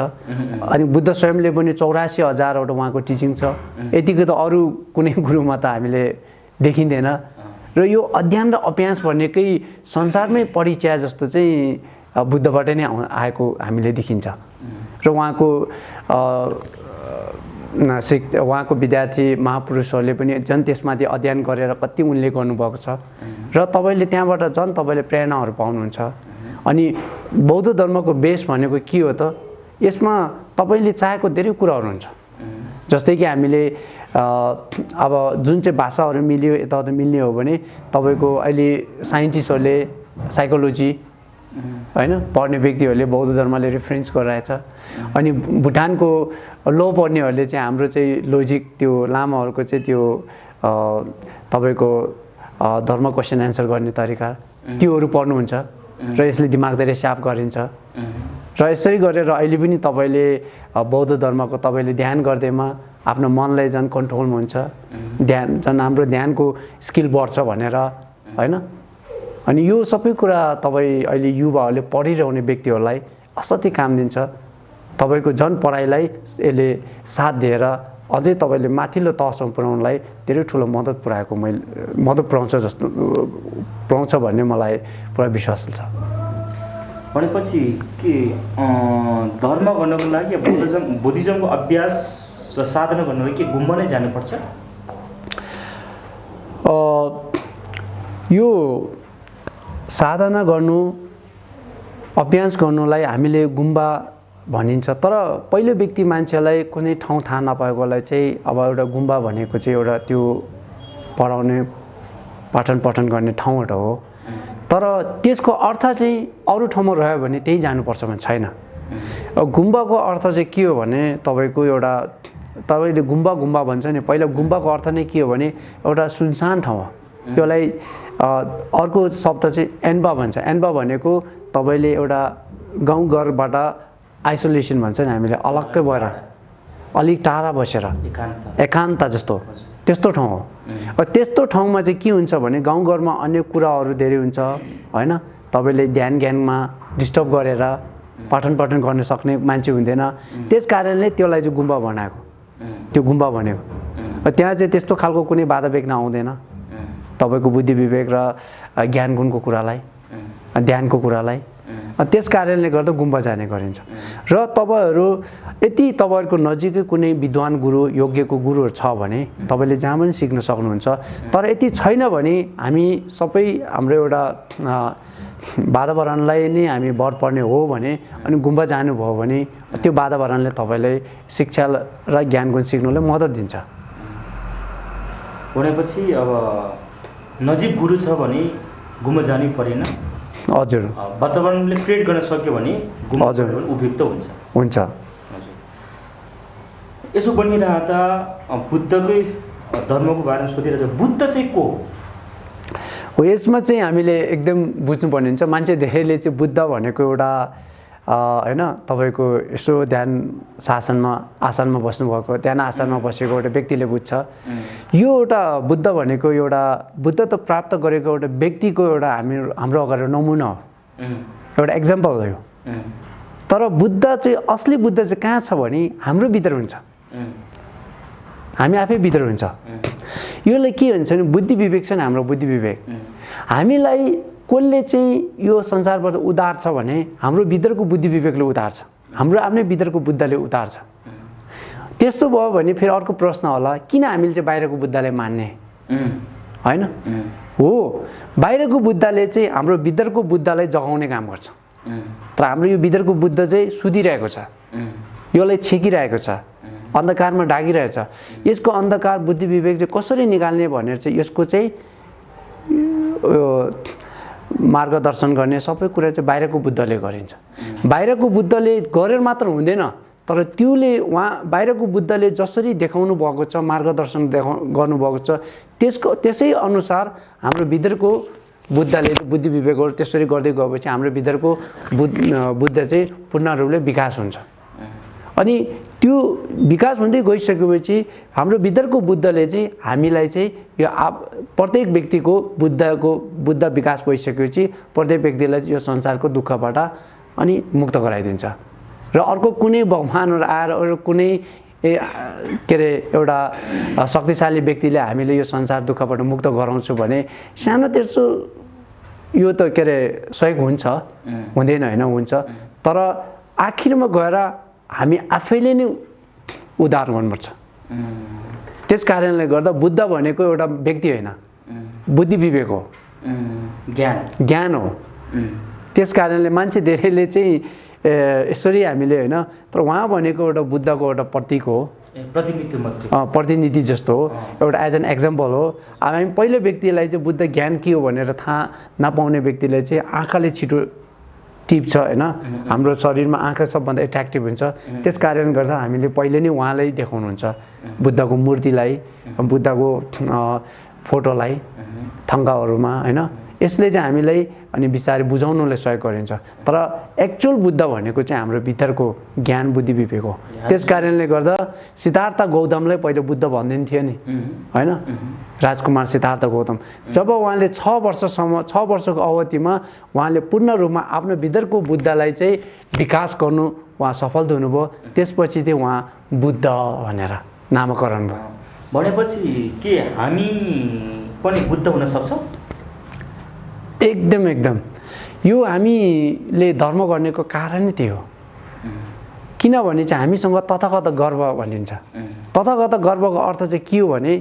अनि बुद्ध स्वयंले पनि 84,000वटा उहाँको टिचिङ छ। यतिको त अरू कुनै गुरुमा त हामीले देखिँदैन। र यो अध्ययन र अभ्यास भनेकै संसारमै परिचय जस्तो चाहिँ बुद्धबाट नै आएको हामीले देखिन्छ। र उहाँको विद्यार्थी महापुरुषहरूले पनि झन् त्यसमाथि अध्ययन गरेर कति उनले गर्नुभएको छ। र तपाईँले त्यहाँबाट झन् तपाईँले प्रेरणाहरू पाउनुहुन्छ। अनि बौद्ध धर्मको बेस भनेको के हो त? यसमा तपाईँले चाहेको धेरै कुराहरू हुन्छ। जस्तै कि हामीले अब जुन चाहिँ भाषाहरू मिल्यो यताउता मिल्ने हो भने तपाईँको अहिले साइन्टिस्टहरूले साइकोलोजी, होइन, पढ्ने व्यक्तिहरूले बौद्ध धर्मले रेफरेन्स गरिरहेछ। अनि भुटानको लो पढ्नेहरूले चाहिँ हाम्रो चाहिँ लोजिक, त्यो लामाहरूको चाहिँ त्यो तपाईँको धर्म क्वेसन एन्सर गर्ने तरिका, त्योहरू पढ्नुहुन्छ। र यसले दिमाग धेरै साफ गरिन्छ। र यसरी गरेर अहिले पनि तपाईँले बौद्ध धर्मको तपाईँले ध्यान गर्दैमा आफ्नो मनलाई झन् कन्ट्रोलमा हुन्छ, झन् हाम्रो ध्यानको स्किल बढ्छ भनेर, होइन? अनि यो सबै कुरा तपाईँ अहिले युवाहरूले पढिरहने व्यक्तिहरूलाई असाध्यै काम दिन्छ। तपाईँको झन् पढाइलाई यसले साथ दिएर अझै तपाईँले माथिल्लो तहसम्म पुर्याउनलाई धेरै ठुलो मद्दत पुर्याउँछ भन्ने मलाई पुरा विश्वास छ। भनेपछि के धर्म गर्नको लागि बुद्धिज्मको अभ्यास र साधना गर्नको लागि के गुम्बा नै जानुपर्छ? यो साधना गर्नु, अभ्यास गर्नुलाई हामीले गुम्बा भनिन्छ। तर पहिलो व्यक्ति मान्छेलाई कुनै ठाउँ थाहा नपाएकोलाई चाहिँ अब एउटा गुम्बा भनेको चाहिँ एउटा त्यो पढाउने पठन गर्ने ठाउँहरू हो। तर त्यसको अर्थ चाहिँ अरू ठाउँमा रह्यो भने त्यही जानुपर्छ भने छैन। गुम्बाको अर्थ चाहिँ के हो भने तपाईँको एउटा तपाईँले गुम्बा भन्छ नि, पहिला गुम्बाको अर्थ नै के हो भने एउटा सुनसान ठाउँ हो। त्यसलाई अर्को शब्द चाहिँ एन्बा भन्छ। एन्बा भनेको तपाईँले एउटा गाउँघरबाट आइसोलेसन भन्छ नि हामीले, अलग्गै भएर अलिक टाढा बसेर एकान्त जस्तो त्यस्तो ठाउँ हो। त्यस्तो ठाउँमा चाहिँ के हुन्छ भने गाउँघरमा अन्य कुराहरू धेरै हुन्छ, होइन? तपाईँले ध्यानमा डिस्टर्ब गरेर पठन गर्न सक्ने मान्छे हुँदैन। त्यस कारणले त्यसलाई चाहिँ गुम्बा बनाएको, त्यो गुम्बा भनेको। त्यहाँ चाहिँ त्यस्तो खालको कुनै बाधा बेग्न आउँदैन तपाईँको बुद्धि विवेक र ज्ञान गुणको कुरालाई, ध्यानको कुरालाई। त्यस कारणले गर्दा गुम्बा जाने गरिन्छ। र यदि तपाईँहरूको नजिकै कुनै विद्वान गुरु, योग्यको गुरुहरू छ भने तपाईँले जहाँ पनि सिक्न सक्नुहुन्छ। तर यति छैन भने हामी सबै हाम्रो एउटा वातावरणलाई नै हामी भर पर्ने हो भने अनि गुम्बा जानुभयो भने त्यो वातावरणले तपाईँलाई शिक्षा र ज्ञान गुण सिक्नुलाई मद्दत दिन्छ। भनेपछि अब नजिक गुरु छ भने गुम्बा जानै परेन? हजुर। वातावरणले क्रिएट गर्न सक्यो भने गुम्बा उपयुक्त हुन्छ। हजुर। यसो बनिरहँदा बुद्धकै धर्मको बारेमा सोधिरहेछ, बुद्ध चाहिँ को हो? यसमा चाहिँ हामीले एकदम बुझ्नुपर्ने हुन्छ। मान्छे धेरैले चाहिँ बुद्ध भनेको एउटा होइन तपाईँको यसो ध्यान आसनमा बस्नुभएको, ध्यान आसनमा बसेको एउटा व्यक्तिले बुझ्छ। यो एउटा बुद्ध भनेको बुद्ध त प्राप्त गरेको एउटा व्यक्तिको एउटा हाम्रो अगाडि नमुना हो, एउटा एक्जाम्पल हो यो। तर बुद्ध चाहिँ असली बुद्ध चाहिँ कहाँ छ भने हाम्रो भित्र हुन्छ, हामी आफै भित्र हुन्छ। योले के हुन्छ भने बुद्धि विवेक छ नि हाम्रो बुद्धि विवेक हामीलाई कसले चाहिँ यो संसारबाट उतार्छ भने हाम्रो भित्रको बुद्धि विवेकले उतार्छ हाम्रो आफ्नै भित्रको बुद्धले उतार्छ त्यस्तो भयो भने फेरि अर्को प्रश्न होला किन हामीले चाहिँ बाहिरको बुद्धलाई मान्ने हैन हो बाहिरको बुद्धले चाहिँ हाम्रो भित्रको बुद्धलाई जगाउने काम गर्छ तर हाम्रो यो भित्रको बुद्ध चाहिँ सुतिरहेको छ यसलाई छेकिरहेको छ अन्धकारमा ढाकिरहेको छ यसको अन्धकार बुद्धि विवेक चाहिँ कसरी निकाल्ने भनेर चाहिँ यसको चाहिँ मार्गदर्शन गर्ने सबै कुरा चाहिँ बाहिरको बुद्धले गरिन्छ बाहिरको बुद्धले गरेर मात्र हुँदैन तर त्योले उहाँ बाहिरको बुद्धले जसरी देखाउनु भएको छ मार्गदर्शन गर्नुभएको छ त्यसै अनुसार हाम्रो भित्रको बुद्धले बुद्धि विवेकहरू त्यसरी गर्दै गएपछि हाम्रो भित्रको बुद्ध चाहिँ पूर्ण रूपले विकास हुन्छ अनि त्यो विकास हुँदै गइसकेपछि हाम्रो भित्रको बुद्धले चाहिँ हामीलाई चाहिँ यो प्रत्येक व्यक्तिको बुद्ध विकास भइसकेपछि प्रत्येक व्यक्तिलाई यो संसारको दुःखबाट अनि मुक्त गराइदिन्छ र अर्को कुनै भगवानहरू आएर अरू कुनै के अरे एउटा शक्तिशाली व्यक्तिले हामीले यो संसार दुःखबाट मुक्त गराउँछु भने सानो तेर्सो यो त के अरे सहयोग हुन्छ हुँदैन होइन हुन्छ तर आखिरमा गएर हामी आफैले नै उद्धार गर्नुपर्छ त्यस कारणले गर्दा बुद्ध भनेको एउटा व्यक्ति होइन बुद्धि विवेक हो ज्ञान हो त्यस कारणले मान्छे धेरैले चाहिँ यसरी हामीले होइन तर उहाँ भनेको एउटा बुद्धको एउटा प्रतीक हो प्रतिनिधि जस्तो हो एउटा एज एन एक्जाम्पल हो अब हामी पहिलो व्यक्तिलाई चाहिँ बुद्ध ज्ञान के हो भनेर थाहा नपाउने व्यक्तिलाई चाहिँ आँखाले छिटो टिप्छ होइन हाम्रो शरीरमा आँखा सबभन्दा एट्र्याक्टिभ हुन्छ त्यस कारणले गर्दा हामीले पहिले नै उहाँलाई देखाउनुहुन्छ बुद्धको मूर्तिलाई बुद्धको फोटोलाई थङ्गाहरूमा होइन यसले चाहिँ हामीलाई अनि बिस्तारै बुझाउनुलाई सहयोग गरिन्छ तर एक्चुअल बुद्ध भनेको चाहिँ हाम्रो भित्रको ज्ञान बुद्धि विवेक हो त्यस कारणले गर्दा सिद्धार्थ गौतमलाई पहिले बुद्ध भन्दैन थियो नि होइन राजकुमार सिद्धार्थ गौतम जब उहाँले 6 वर्षको अवधिमा उहाँले पूर्ण रूपमा आफ्नो भित्रको बुद्धलाई चाहिँ विकास गर्नु उहाँ सफल हुनुभयो त्यसपछि चाहिँ उहाँ बुद्ध भनेर नामकरण भयो भनेपछि के हामी पनि बुद्ध हुन सक्छौँ एकदम यो हामीले धर्म गर्नेको कारण नै त्यही हो किनभने चाहिँ हामीसँग तथागत गर्व भनिन्छ तथागत गर्वको अर्थ चाहिँ के हो भने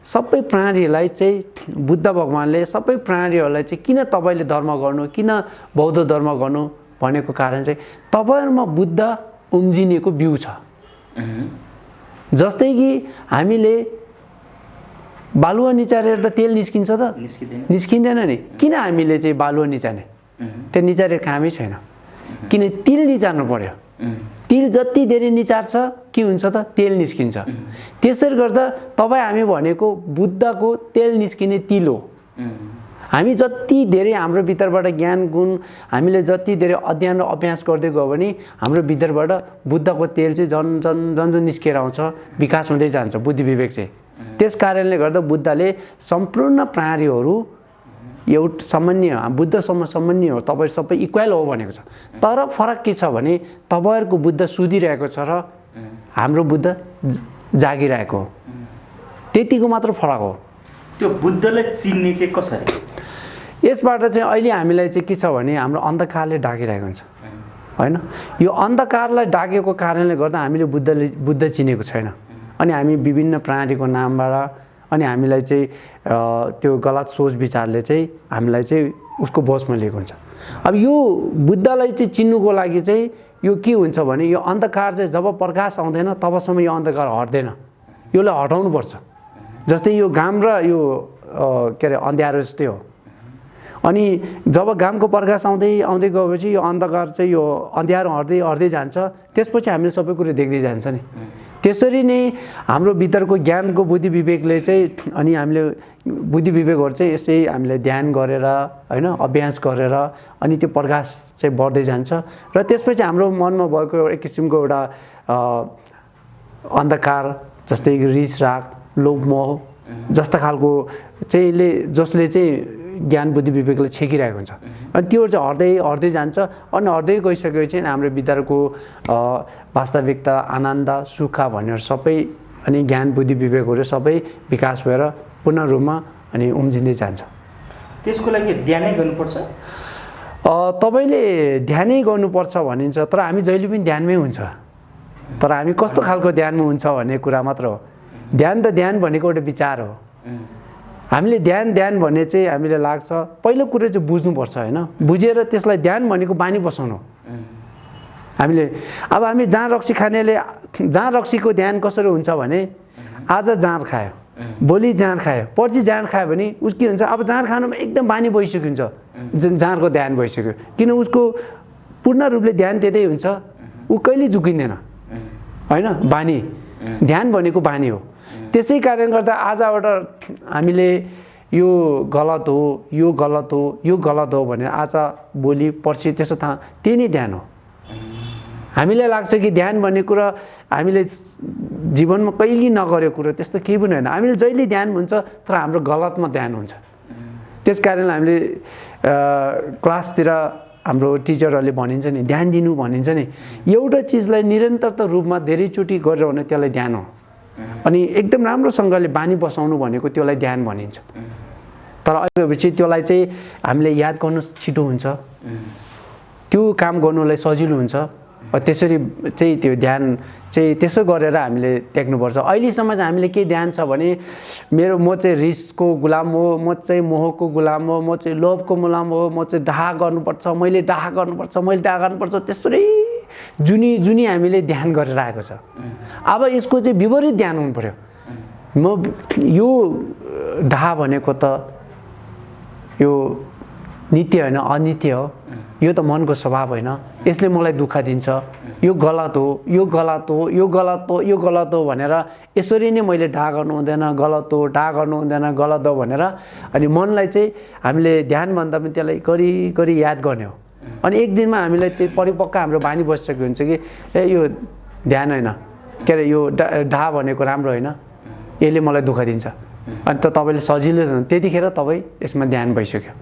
सबै प्राणीहरूलाई चाहिँ बुद्ध भगवानले सबै प्राणीहरूलाई चाहिँ किन तपाईँले धर्म गर्नु किन बौद्ध धर्म गर्नु भनेको कारण चाहिँ तपाईँहरूमा बुद्ध उम्जिनेको बिउ छ जस्तै कि हामीले बालुवा निचारेर त तेल निस्किन्छ त निस्किँदैन नि किन हामीले चाहिँ बालुवा निचार्ने त्यो निचारेर कामै छैन किन तिल निचार्नु पर्यो तिल जति धेरै निचार्छ के हुन्छ त तेल निस्किन्छ त्यसरी गर्दा तपाईँ हामी भनेको बुद्धको तेल निस्किने तिल हो हामी जति धेरै हाम्रो भित्रबाट ज्ञान गुण हामीले जति धेरै अध्ययन र अभ्यास गर्दै गयो भने हाम्रो भित्रबाट बुद्धको तेल चाहिँ जन निस्केर आउँछ विकास हुँदै जान्छ बुद्धि विवेक चाहिँ त्यस कारणले गर्दा बुद्धले सम्पूर्ण प्राणीहरू एउटा सामान्य बुद्धसम्म सामान्य हो तपाईँ सबै इक्वल हो भनेको छ तर फरक के छ भने तपाईँहरूको बुद्ध सुधिरहेको छ र हाम्रो बुद्ध जागिरहेको हो त्यतिको मात्र फरक हो त्यो बुद्धलाई चिन्ने चाहिँ कसरी यसबाट चाहिँ अहिले हामीलाई चाहिँ के छ भने हाम्रो अन्धकारले ढाकिरहेको हुन्छ होइन यो अन्धकारलाई ढाकेको कारणले गर्दा हामीले बुद्ध चिनेको छैन अनि हामी विभिन्न प्राणीको नामबाट अनि हामीलाई चाहिँ त्यो गलत सोच विचारले चाहिँ हामीलाई चाहिँ उसको बसमा लिएको हुन्छ अब यो बुद्धलाई चाहिँ चिन्नुको लागि चाहिँ यो के हुन्छ भने यो अन्धकार चाहिँ जब प्रकाश आउँदैन तबसम्म यो अन्धकार हट्दैन यसलाई हटाउनुपर्छ जस्तै यो घाम र यो के अरे अँध्यारो जस्तै हो अनि जब घामको प्रकाश आउँदै गएपछि यो अन्धकार चाहिँ यो अँध्यारो हट्दै जान्छ त्यसपछि हामीले सबै कुरो देख्दै जान्छ नि त्यसरी नै हाम्रो भित्रको ज्ञानको बुद्धि विवेकले चाहिँ अनि हामीले बुद्धि विवेकहरू चाहिँ यसै हामीले ध्यान गरेर होइन अभ्यास गरेर अनि त्यो प्रकाश चाहिँ बढ्दै जान्छ र त्यसपछि हाम्रो मनमा भएको एक किसिमको एउटा अन्धकार जस्तै रिस राग लोभ मोह जस्ता खालको चाहिँ जसले चाहिँ ज्ञान बुद्धि विवेकले छेकिरहेको हुन्छ अनि त्यो चाहिँ हट्दै जान्छ अनि हट्दै गइसकेपछि हाम्रो भित्रको वास्तविकता आनन्द सुख भन्नेहरू सबै अनि ज्ञान बुद्धि विवेकहरू सबै विकास भएर पूर्ण रूपमा अनि उम्जिँदै जान्छ। त्यसको लागि ध्यानै गर्नुपर्छ। तपाईँले ध्यानै गर्नुपर्छ भनिन्छ, तर हामी जहिले पनि ध्यानमै हुन्छ, तर हामी कस्तो खालको ध्यानमा हुन्छ भन्ने कुरा मात्र हो। ध्यान त ध्यान भनेको एउटा विचार हो। हामीले ध्यान ध्यान भन्ने चाहिँ हामीले लाग्छ, पहिलो कुरो चाहिँ बुझ्नुपर्छ होइन, बुझेर त्यसलाई ध्यान भनेको बानी बसाउनु। हामीले अब हामी जाँड रक्सी खानेले जाँड रक्सीको ध्यान कसरी हुन्छ भने आज जाँड खायो, भोलि जाँड खायो, पर्सि जाँड खायो भने उस के हुन्छ, अब जाँड खानुमा एकदम बानी भइसक्यो हुन्छ, जाँडको ध्यान भइसक्यो, किन उसको पूर्ण रूपले ध्यान त्यतै हुन्छ, ऊ कहिले झुकिँदैन होइन। बानी ध्यान भनेको बानी हो। त्यसै कारणले गर्दा आजबाट हामीले यो गलत हो, यो गलत हो, यो गलत हो भनेर आज भोलि पर्सि त्यसो त्यही नै ध्यान हो। हामीलाई लाग्छ कि ध्यान भन्ने कुरा हामीले जीवनमा कहिले नगरेको कुरो त्यस्तो केही पनि होइन। हामीले जहिले ध्यान हुन्छ तर हाम्रो गलतमा ध्यान हुन्छ। त्यस कारण हामीले क्लासतिर हाम्रो टिचरहरूले भनिन्छ नि ध्यान दिनु भनिन्छ नि, एउटा चिजलाई निरन्तरता रूपमा धेरैचोटि गरेर भने त्यसलाई ध्यान हो। अनि एकदम राम्रोसँगले बानी बसाउनु भनेको त्यसलाई ध्यान भनिन्छ। तर अहिलेपछि त्यसलाई चाहिँ हामीले याद गर्नु छिटो हुन्छ, त्यो काम गर्नुलाई सजिलो हुन्छ। त्यसरी चाहिँ त्यो ध्यान चाहिँ त्यसो गरेर हामीले देख्नुपर्छ। अहिलेसम्म चाहिँ हामीले के ध्यान छ भने म चाहिँ रिसको गुलाम हो, म चाहिँ मोहको गुलाम हो, म चाहिँ लोभको गुलाम हो, म चाहिँ डाहा गर्नुपर्छ, मैले डाहा गर्नुपर्छ, मैले डाहा गर्नुपर्छ, त्यस्तै जुनी हामीले ध्यान गरेर आएको छ। अब यसको चाहिँ विपरीत ध्यान हुनु पर्यो। म यो डाहा भनेको त यो नित्य होइन, अनित्य हो, यो त मनको स्वभाव होइन, यसले मलाई दुःख दिन्छ, यो गलत हो, यो गलत हो, यो गलत हो, यो गलत हो भनेर यसरी नै मैले डाहा गर्नु हुँदैन, गलत हो, डाहा गर्नु हुँदैन, गलत हो भनेर अनि मनलाई चाहिँ हामीले ध्यान भन्दा पनि त्यसलाई गरी याद गर्ने हो। अनि एक दिनमा हामीलाई त्यो परिपक्व हाम्रो बानी बसिसकेको हुन्छ कि यो ध्यान होइन, के अरे यो डाहा भनेको राम्रो होइन, यसले मलाई दुःख दिन्छ। अनि त तपाईँले सजिलो छ त्यतिखेर तपाईँ यसमा ध्यान भइसक्यो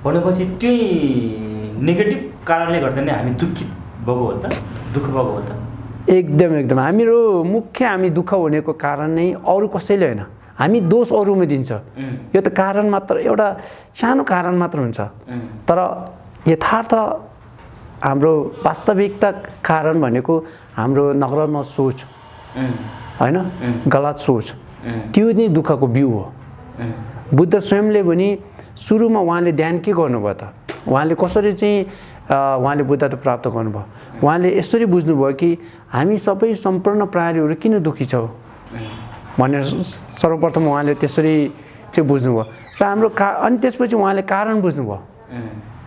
भनेपछि त्यही नेगेटिभ कारणले गर्दा नै हामी दुःखित भएको हो त, दुःख भएको हो त। एकदम हाम्रो मुख्य हामी दुःख हुनेको कारण नै अरू कसैले होइन, हामी दोष अरूमा दिन्छ। यो त कारण मात्र, एउटा सानो कारण मात्र हुन्छ, तर यथार्थ हाम्रो वास्तविकता कारण भनेको हाम्रो नकारात्मक सोच होइन, गलत सोच, त्यो नै दुःखको बिउ हो। बुद्ध स्वयंले पनि सुरुमा उहाँले ध्यान के गर्नुभयो त, उहाँले कसरी चाहिँ उहाँले बुद्धता प्राप्त गर्नुभयो, उहाँले यसरी बुझ्नुभयो कि हामी सबै सम्पूर्ण प्राणीहरू किन दुःखी छौँ भनेर सर्वप्रथम उहाँले त्यसरी चाहिँ बुझ्नुभयो र हाम्रो अनि त्यसपछि उहाँले कारण बुझ्नुभयो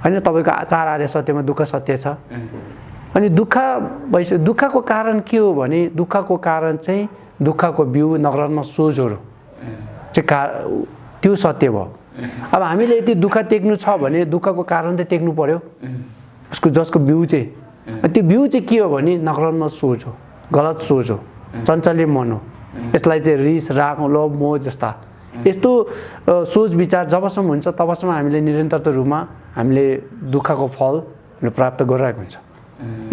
होइन। तपाईँको 4 आर्य सत्यमा दुःख सत्य छ। अनि दुःखको कारण के हो भने दुःखको कारण चाहिँ दुःखको बिउ नकारात्मक सोचहरू चाहिँ त्यो सत्य भयो। अब हामीले यति दुःख टेक्नु छ भने दुःखको कारण त टेक्नु पर्यो, उसको जसको बिउ चाहिँ, त्यो बिउ चाहिँ के हो भने नकारात्मक सोच हो, गलत सोच हो, चञ्चल्य मन हो। यसलाई चाहिँ रिस, राग, लोभ, मोह जस्ता यस्तो सोच विचार जबसम्म हुन्छ तबसम्म हामीले निरन्तरता रूपमा हामीले दुःखको फल प्राप्त गरिरहेको हुन्छ।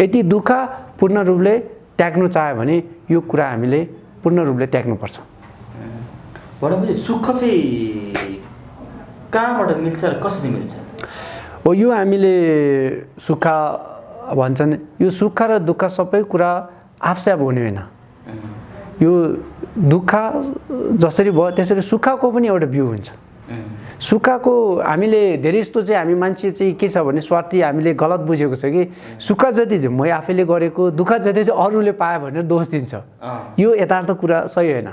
यति दुःख पूर्ण रूपले त्याग्नु चाह्यो भने यो कुरा हामीले पूर्ण रूपले त्याग्नुपर्छ। भनेपछि सुख चाहिँ कहाँबाट मिल्छ र कसरी मिल्छ? हो, यो हामीले सुख भन्छन्, यो सुख र दुःख सबै कुरा आफसाब हुने होइन। यो दुःख जसरी भयो त्यसरी सुखको पनि एउटा बिउ हुन्छ। सुखको हामीले धेरै जस्तो चाहिँ हामी मान्छे चाहिँ के छ भने स्वार्थी हामीले गलत बुझेको छ कि सुख जति चाहिँ म आफैले गरेको, दुःख जति चाहिँ अरूले पायो भनेर दोष दिन्छ। यो यथार्थ कुरा सही होइन।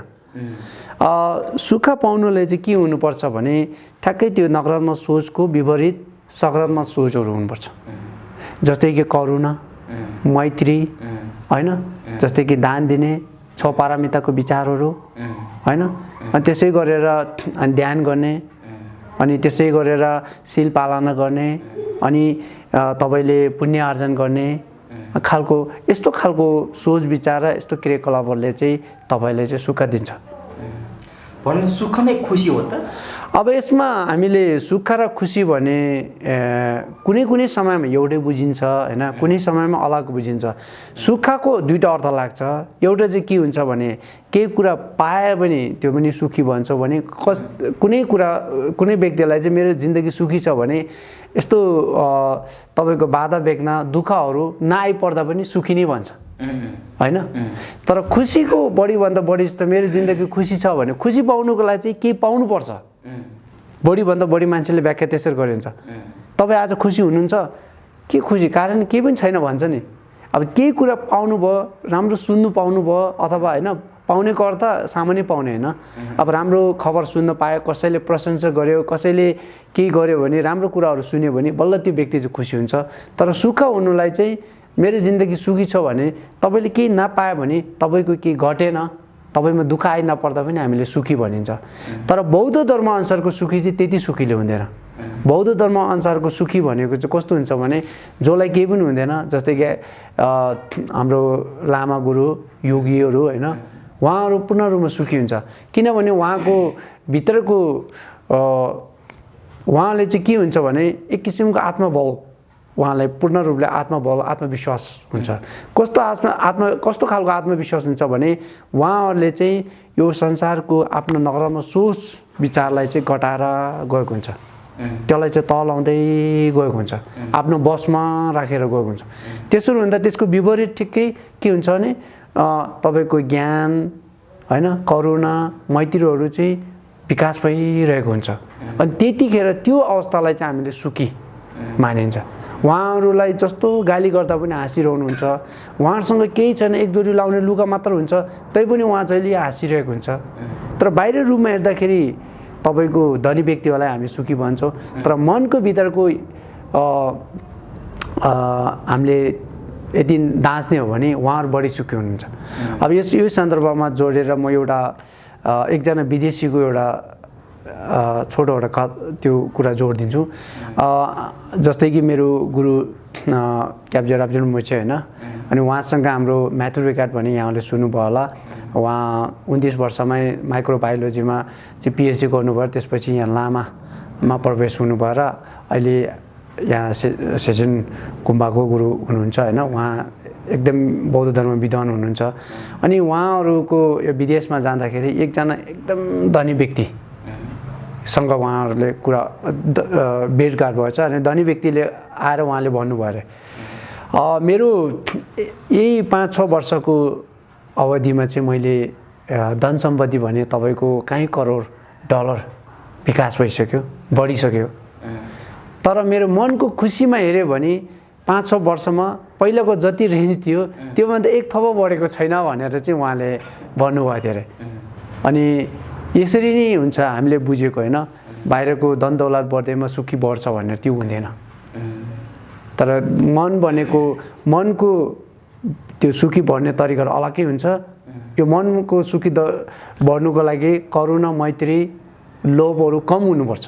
सुख पाउनुलाई चाहिँ के हुनुपर्छ भने ठ्याक्कै त्यो नकारात्मक सोचको विपरीत सकारात्मक सोचहरू हुनुपर्छ। जस्तै कि करुणा, मैत्री होइन, जस्तै कि दान दिने, छपारमिताको विचारहरू होइन, अनि त्यसै गरेर ध्यान गर्ने, अनि त्यसै गरेर शील पालना गर्ने, अनि तपाईँले पुण्य आर्जन गर्ने खालको यस्तो खालको सोच विचार र यस्तो क्रियाकलापहरूले चाहिँ तपाईँलाई चाहिँ सुख दिन्छ। भन्नु सुख नै खुसी हो त? अब यसमा हामीले सुख र खुसी भने कुनै कुनै समयमा एउटै बुझिन्छ होइन, कुनै समयमा अलग बुझिन्छ। सुखको दुईवटा अर्थ लाग्छ। एउटा चाहिँ के हुन्छ भने केही कुरा पाए पनि त्यो पनि सुखी भन्छ भने कुनै कुरा कुनै व्यक्तिलाई चाहिँ मेरो जिन्दगी सुखी छ भने यस्तो तपाईँको बाधा बेग्न दुःखहरू नआइपर्दा पनि सुखी नै भन्छ होइन। तर खुसीको बढीभन्दा बढी जस्तो मेरो जिन्दगी खुसी छ भने खुसी पाउनुको लागि चाहिँ केही पाउनुपर्छ। बढीभन्दा बढी मान्छेले व्याख्या त्यसरी गरिन्छ। तपाईँ आज खुसी हुनुहुन्छ, के खुसी कारण केही पनि छैन भन्छ नि। अब केही कुरा पाउनुभयो, राम्रो सुन्नु पाउनुभयो, अथवा होइन पाउनेको अर्थ सामान्य पाउने होइन। अब राम्रो खबर सुन्न पायो, कसैले प्रशंसा गर्यो, कसैले केही गर्यो भने राम्रो कुराहरू सुन्यो भने बल्ल त्यो व्यक्ति चाहिँ खुसी हुन्छ। तर सुख हुनुलाई चाहिँ मेरो जिन्दगी सुखी छ भने तपाईँले केही नपायो भने तपाईँको केही घटेन, तपाईँमा दुःख आइ नपर्दा पनि हामीले सुखी भनिन्छ। तर बौद्ध धर्म अनुसारको सुखी चाहिँ त्यति सुखीले हुँदैन। बौद्ध धर्म अनुसारको सुखी भनेको चाहिँ कस्तो हुन्छ भने जसलाई केही पनि हुँदैन, जस्तै कि हाम्रो लामा गुरु योगीहरू होइन, उहाँहरू पूर्ण रूपमा सुखी हुन्छ। किनभने उहाँको भित्रको उहाँले चाहिँ के हुन्छ भने एक किसिमको आत्मबल, उहाँलाई पूर्ण रूपले आत्मबल आत्मविश्वास हुन्छ। कस्तो खालको आत्मविश्वास हुन्छ भने उहाँहरूले चाहिँ यो संसारको आफ्नो नकारात्मक सोच विचारलाई चाहिँ घटाएर गएको हुन्छ, त्यसलाई चाहिँ तलाउँदै गएको हुन्छ, आफ्नो बसमा राखेर गएको हुन्छ। त्यसो हुँदा त्यसको विपरीत ठिकै के हुन्छ भने तपाईँको ज्ञान होइन, करुणा मैत्रीहरू चाहिँ विकास भइरहेको हुन्छ। अनि त्यतिखेर त्यो अवस्थालाई चाहिँ हामीले सुखी मानिन्छ। उहाँहरूलाई जस्तो गाली गर्दा पनि हाँसिरहनुहुन्छ, उहाँहरूसँग केही छैन, एक जोडी लाउने लुगा मात्र हुन्छ, तैपनि उहाँ जहिले हाँसिरहेको हुन्छ। तर बाहिर रूपमा हेर्दाखेरि तपाईँको धनी व्यक्तिलाई हामी सुखी भन्छौँ, तर मनको भित्रको हामीले यदि दाँच्ने हो भने उहाँहरू बढी सुखी हुनुहुन्छ। अब यो सन्दर्भमा जोडेर म एकजना विदेशीको एउटा छोटो एउटा त्यो कुरा जोडिदिन्छु। जस्तै कि मेरो गुरु क्याप्जे राब्जुन मोचे होइन, अनि उहाँसँग हाम्रो म्याथ्यु रिकार्ड भने यहाँले सुन्नुभयो होला। उहाँ 29 वर्षमै माइक्रोबायोलोजीमा चाहिँ पिएचडी गर्नुभयो, त्यसपछि यहाँ लामामा प्रवेश हुनुभयो र अहिले यहाँ सेसन गुम्बाको गुरु हुनुहुन्छ होइन। उहाँ एकदम बौद्ध धर्म विद्वान हुनुहुन्छ। अनि उहाँहरूको यो विदेशमा जाँदाखेरि एकजना एकदम धनी व्यक्तिसँग उहाँहरूले कुरा भेटघाट भएछ। अनि धनी व्यक्तिले आएर उहाँले भन्नुभयो अरे मेरो यही 5-6 वर्षको अवधिमा चाहिँ मैले धन सम्पत्ति भने तपाईँको कहीँ करोड डलर विकास भइसक्यो, बढिसक्यो। तर मेरो मनको खुसीमा हेऱ्यो भने 5-6 वर्षमा पहिलाको जति रेन्ज थियो त्योभन्दा एक थप बढेको छैन भनेर चाहिँ उहाँले भन्नुभएको थियो अरे। अनि यसरी नै हुन्छ हामीले बुझेको होइन, बाहिरको धन दौलत बढ्दैमा सुखी बढ्छ भनेर त्यो हुँदैन। तर मन भनेको मनको त्यो सुखी बढ्ने तरिका अलग्गै हुन्छ। यो मनको सुखी बढ्नुको लागि करुणा मैत्री लोभहरू कम हुनुपर्छ,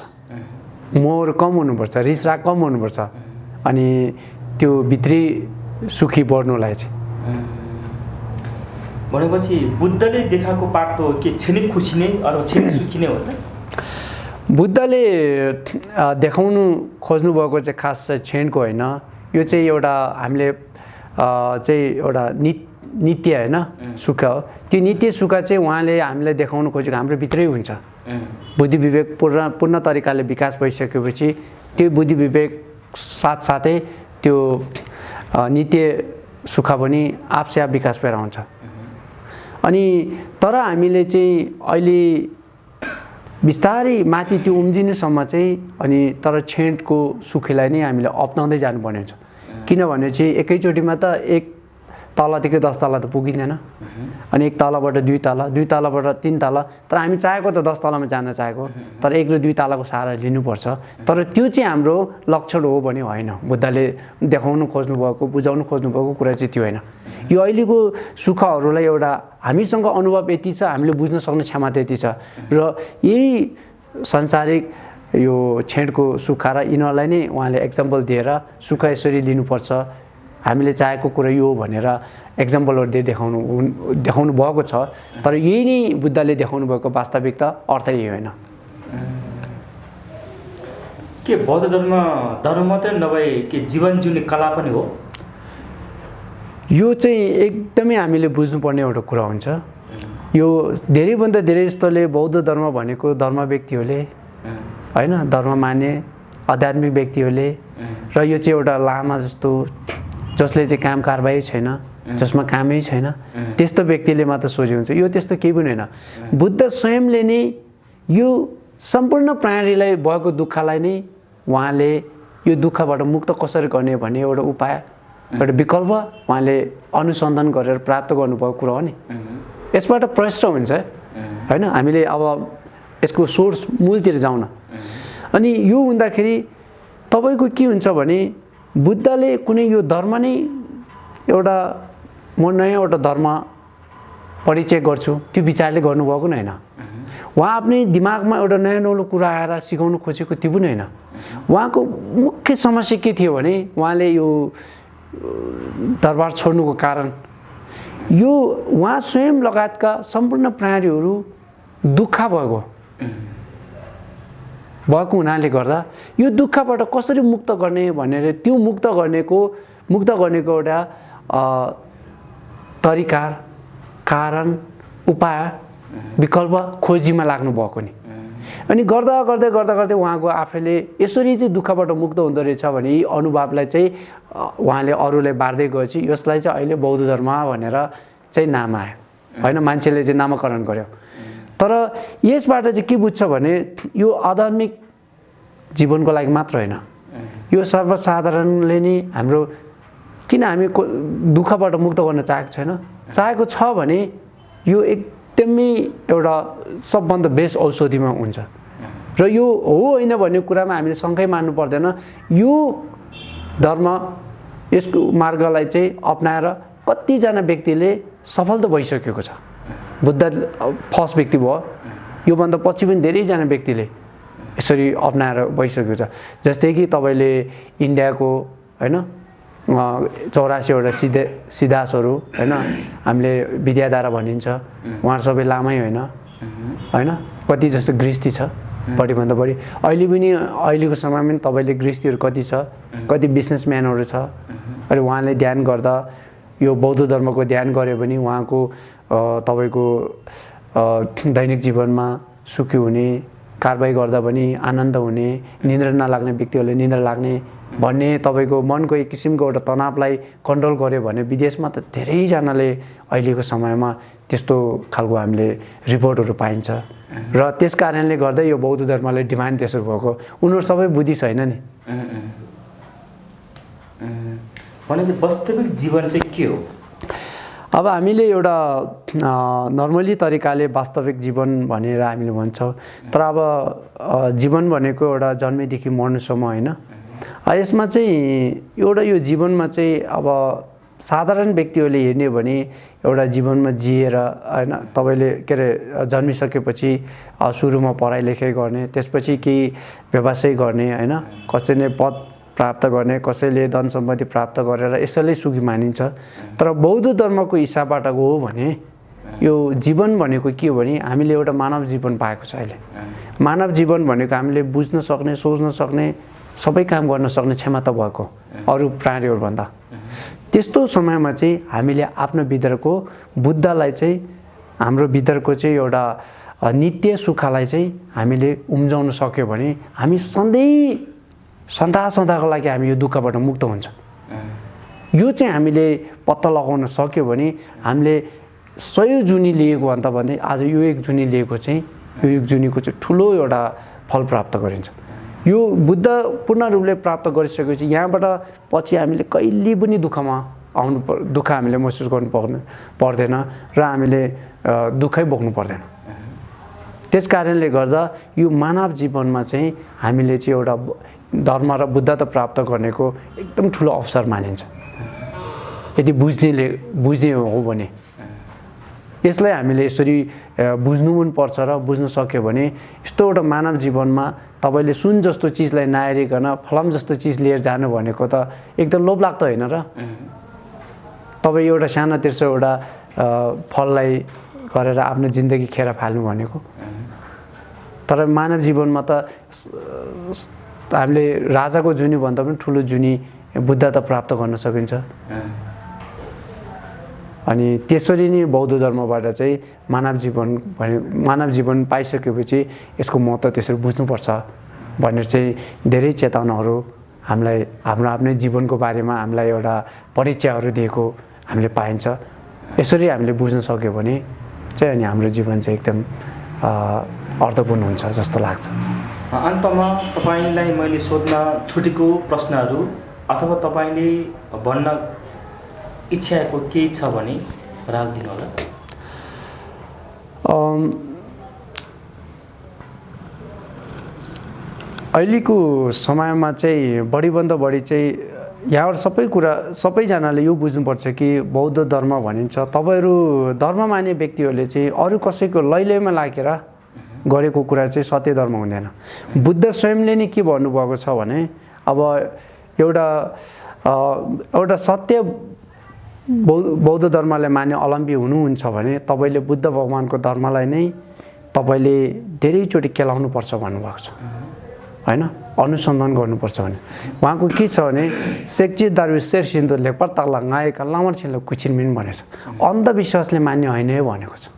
मोहहरू कम हुनुपर्छ, रिस राग कम हुनुपर्छ। अनि त्यो भित्री सुखी बढ्नुलाई चाहिँ भनेपछि बुद्धले देखाएको बाटो के क्षणिक खुसी नै अथवा क्षणिक सुखी नै हो त? बुद्धले देखाउनु खोज्नु भएको चाहिँ खास क्षणको होइन, यो चाहिँ एउटा हामीले चाहिँ एउटा नित्य होइन सुख हो। त्यो नित्य सुख चाहिँ उहाँले हामीलाई देखाउनु खोजेको हाम्रो भित्रै हुन्छ। बुद्धि विवेक पूर्ण तरिकाले विकास भइसकेपछि त्यो बुद्धि विवेक साथसाथै त्यो नित्य सुख पनि आफसे आफ विकास भएर आउँछ। अनि तर हामीले चाहिँ अहिले बिस्तारै माथि त्यो उम्जिनुसम्म चाहिँ अनि तर क्षणको सुखलाई नै हामीले अपनाउँदै जानुपर्ने हुन्छ। किनभने चाहिँ एकैचोटिमा त एक तलदेखि 10 तला त पुगिँदैन। अनि एक तलाबाट 2 तला, 2 तलाबाट 3 तला। तर हामी चाहेको त 10 तलामा जान चाहेको, तर 1 र 2 तलाको सहारा लिनुपर्छ। तर त्यो चाहिँ हाम्रो लक्षण हो भने होइन। बुद्धले देखाउनु खोज्नुभएको बुझाउनु खोज्नुभएको कुरा चाहिँ त्यो होइन। यो अहिलेको सुखहरूलाई एउटा हामीसँग अनुभव यति छ, हामीले बुझ्न सक्ने क्षमता यति छ र यही संसारिक यो क्षणको सुख र यिनीहरूलाई नै उहाँले एक्जाम्पल दिएर सुख यसरी लिनुपर्छ, हामीले चाहेको कुरा यो हो भनेर एक्जाम्पलहरू देखाउनु भएको छ, तर यही नै बुद्धले देखाउनु भएको वास्तविकता अर्थ यही होइन। के बौद्ध धर्म मात्रै नभए के जीवन जिउने कला पनि हो? यो चाहिँ एकदमै हामीले बुझ्नुपर्ने एउटा कुरा हुन्छ। यो धेरैभन्दा धेरै जस्तोले बौद्ध धर्म भनेको धर्म व्यक्तिहरूले होइन, धर्म मान्ने आध्यात्मिक व्यक्तिहरूले, र यो चाहिँ एउटा लामा जस्तो जसले चाहिँ काम कारबाही छैन, जसमा कामै छैन, त्यस्तो व्यक्तिले मात्र सोचे हुन्छ। यो त्यस्तो केही पनि होइन। बुद्ध स्वयंले नै यो सम्पूर्ण प्राणीलाई भएको दुःखलाई नै उहाँले यो दुःखबाट मुक्त कसरी गर्ने भन्ने एउटा उपाय, एउटा विकल्प उहाँले अनुसन्धान गरेर प्राप्त गर्नुभएको कुरा हो नि। यसबाट प्रष्ट हुन्छ होइन। हामीले अब यसको सोर्स मूलतिर जाउँ न। अनि यो हुँदाखेरि तपाईँको के हुन्छ भने बुद्धले कुनै यो धर्म नै एउटा म नयाँ एउटा धर्म परिचय गर्छु त्यो विचारले गर्नुभएको पनि होइन। उहाँ आफ्नै दिमागमा एउटा नयाँ नौलो कुरा आएर सिकाउनु खोजेको त्यो पनि होइन। उहाँको मुख्य समस्या के थियो भने उहाँले यो दरबार छोड्नुको कारण यो उहाँ स्वयं लगायतका सम्पूर्ण प्राणीहरू दुःख भएको हुनाले गर्दा यो दुःखबाट कसरी मुक्त गर्ने भनेर त्यो मुक्त गर्नेको एउटा तरिका, कारण, उपाय, विकल्प खोजीमा लाग्नु भएको नि। अनि गर्दा गर्दै उहाँको आफैले यसरी चाहिँ दुःखबाट मुक्त हुँदो रहेछ भने यी अनुभवलाई चाहिँ उहाँले अरूलाई बाँड्दै गएपछि यसलाई चाहिँ अहिले बौद्ध धर्म भनेर चाहिँ नाम आयो होइन, मान्छेले चाहिँ नामकरण गर्यो। तर यसबाट चाहिँ के बुझ्छ भने यो आध्यात्मिक जीवनको लागि मात्र होइन, यो सर्वसाधारणले नै हाम्रो किन हामी दुःखबाट मुक्त गर्न चाहेको छ भने यो एकदमै एउटा सबभन्दा बेस्ट औषधिमा हुन्छ। र यो हो होइन भन्ने कुरामा हामीले शङ्कै मान्नु पर्दैन। यो धर्म यसको मार्गलाई चाहिँ अपनाएर कतिजना व्यक्तिले सफल त भइसकेको छ। बुद्ध फर्स्ट व्यक्ति भयो, योभन्दा पछि पनि धेरैजना व्यक्तिले यसरी अपनाएर भइसकेको छ। जस्तै कि तपाईँले इन्डियाको होइन 84वटा सिद्धार्थहरू होइन, हामीले विद्याधारा भनिन्छ, उहाँहरू सबै लामै होइन, कति जस्तो गृहस्थी छ, बढीभन्दा बढी अहिलेको समयमा पनि तपाईँले गृहस्थीहरू कति छ, कति बिजनेसम्यानहरू छ। अनि उहाँले ध्यान गर्दा यो बौद्ध धर्मको ध्यान गऱ्यो भने उहाँको तपाईँको दैनिक जीवनमा सुखी हुने, कारबाही गर्दा पनि आनन्द हुने, निन्द्रा नलाग्ने व्यक्तिहरूले निन्द्रा लाग्ने भन्ने, तपाईँको मनको एक किसिमको एउटा तनावलाई कन्ट्रोल गर्यो भने विदेशमा त धेरैजनाले अहिलेको समयमा त्यस्तो खालको हामीले रिपोर्टहरू पाइन्छ। र त्यस कारणले गर्दा यो बौद्ध धर्मले डिमान्ड त्यसो भएको। उनीहरू सबै बुद्धिस्ट होइन नि। भनेपछि वास्तविक जीवन चाहिँ के हो? अब हामीले एउटा नर्मली तरिकाले वास्तविक जीवन भनेर हामीले भन्छौँ, तर अब जीवन भनेको एउटा जन्मेदेखि मर्नुसम्म होइन। यसमा चाहिँ एउटा यो जीवनमा चाहिँ अब साधारण व्यक्तिहरूले हेर्ने भने एउटा जीवनमा जिएर होइन, तपाईँले के अरे जन्मिसकेपछि सुरुमा पढाइ लेखाइ गर्ने, त्यसपछि केही व्यवसाय गर्ने होइन, कसैले पद प्राप्त गर्ने, कसैले धन सम्पत्ति प्राप्त गरेर यसैले सुखी मानिन्छ। तर बौद्ध धर्मको हिसाबबाट हो भने यो जीवन भनेको के हो भने हामीले एउटा मानव जीवन पाएको छ। अहिले मानव जीवन भनेको हामीले बुझ्न सक्ने, सोच्न सक्ने, सबै काम गर्न सक्ने क्षमता भएको अरू प्राणीहरूभन्दा। त्यस्तो समयमा चाहिँ हामीले आफ्नो भित्रको बुद्धलाई चाहिँ, हाम्रो भित्रको चाहिँ एउटा नित्य सुखलाई चाहिँ हामीले उम्जाउन सक्यो भने हामी सदाको लागि हामी यो दुःखबाट मुक्त हुन्छ। यो चाहिँ हामीले पत्ता लगाउन सक्यो भने हामीले 100 जुनी लिएको भन्दा भन्दै आज यो 1 जुनी लिएको चाहिँ यो 1 जुनीको चाहिँ ठुलो एउटा फल प्राप्त गरिन्छ। यो बुद्ध पूर्ण रूपले प्राप्त गरिसकेपछि यहाँबाट पछि हामीले कहिले पनि दुःख हामीले महसुस गर्नु पर्दैन र हामीले दुःखै बोक्नु पर्दैन। त्यस कारणले गर्दा यो मानव जीवनमा चाहिँ हामीले चाहिँ एउटा धर्म र बुद्धता प्राप्त गर्नेको एकदम ठुलो अवसर मानिन्छ, यदि बुझ्ने हो भने। यसलाई हामीले यसरी बुझ्नु पनि पर्छ र बुझ्न सक्यो भने यस्तो एउटा मानव जीवनमा तपाईँले सुन जस्तो चिजलाई नहेरिकन फलाम जस्तो चिज लिएर जानु भनेको त एकदम लोभलाग्दो होइन र। तपाईँ एउटा सानो तिर्सो एउटा फललाई गरेर आफ्नो जिन्दगी खेर फाल्नु भनेको। तर मानव जीवनमा त हामीले राजाको जुनीभन्दा पनि ठुलो जुनी बुद्धता प्राप्त गर्न सकिन्छ। अनि त्यसरी नै बौद्ध धर्मबाट चाहिँ मानव जीवन पाइसकेपछि यसको महत्त्व त्यसरी बुझ्नुपर्छ भनेर चाहिँ धेरै चेतनाहरू हामीलाई हाम्रो आफ्नै जीवनको बारेमा हामीलाई एउटा परिचयहरू दिएको हामीले पाइन्छ। यसरी हामीले बुझ्न सक्यो भने चाहिँ अनि हाम्रो जीवन चाहिँ एकदम अर्थपूर्ण हुन्छ जस्तो लाग्छ। अन्तमा तपाईँलाई मैले सोध्न छुटेको प्रश्नहरू अथवा तपाईँले भन्न इच्छाको केही छ भने राखिदिनु होला। अहिलेको समयमा चाहिँ बढीभन्दा बढी चाहिँ यहाँबाट सबैजनाले यो बुझ्नुपर्छ कि बौद्ध धर्म भनिन्छ तपाईँहरू धर्म मान्ने व्यक्तिहरूले चाहिँ अरू कसैको लैलैमा लागेर गरेको कुरा चाहिँ सत्य धर्म हुँदैन। बुद्ध स्वयंले नै के भन्नुभएको छ भने अब एउटा सत्य बौद्ध धर्मलाई मान्ने अवलम्बी हुनुहुन्छ भने तपाईँले बुद्ध भगवानको धर्मलाई नै तपाईँले धेरैचोटि केलाउनुपर्छ भन्नुभएको छ होइन, अनुसन्धान गर्नुपर्छ भने। उहाँको के छ भने सेक्ची दारु शेर सिन्धु लेखपर तल्ला गाएका लामर छिनले कुछिनमिन भनेको छ। अन्धविश्वासले मान्ने होइन है भनेको छ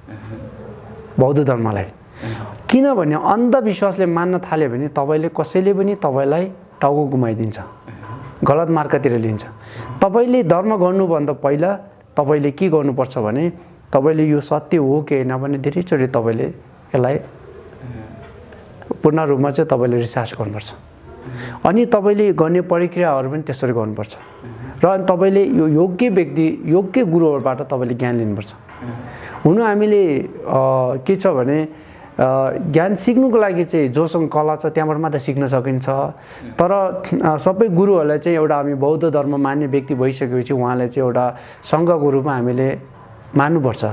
बौद्ध धर्मलाई। किनभने अन्धविश्वासले मान्न थाल्यो भने तपाईँले कसैले पनि तपाईँलाई टाउको घुमाइदिन्छ, गलत मार्गतिर लिन्छ। तपाईँले धर्म गर्नुभन्दा पहिला तपाईँले के गर्नुपर्छ भने तपाईँले यो सत्य हो कि होइन भने धेरैचोटि तपाईँले यसलाई पूर्ण रूपमा चाहिँ तपाईँले रिसर्च गर्नुपर्छ। अनि तपाईँले गर्ने प्रक्रियाहरू पनि त्यसरी गर्नुपर्छ र अनि तपाईँले यो योग्य गुरुहरूबाट तपाईँले ज्ञान लिनुपर्छ। हुनु हामीले के छ भने ज्ञान सिक्नुको लागि चाहिँ जोसँग कला छ त्यहाँबाट मात्र सिक्न सकिन्छ। तर सबै गुरुहरूलाई चाहिँ एउटा हामी बौद्ध धर्म मान्ने व्यक्ति भइसकेपछि उहाँलाई चाहिँ एउटा सङ्घको रूपमा हामीले मान्नुपर्छ।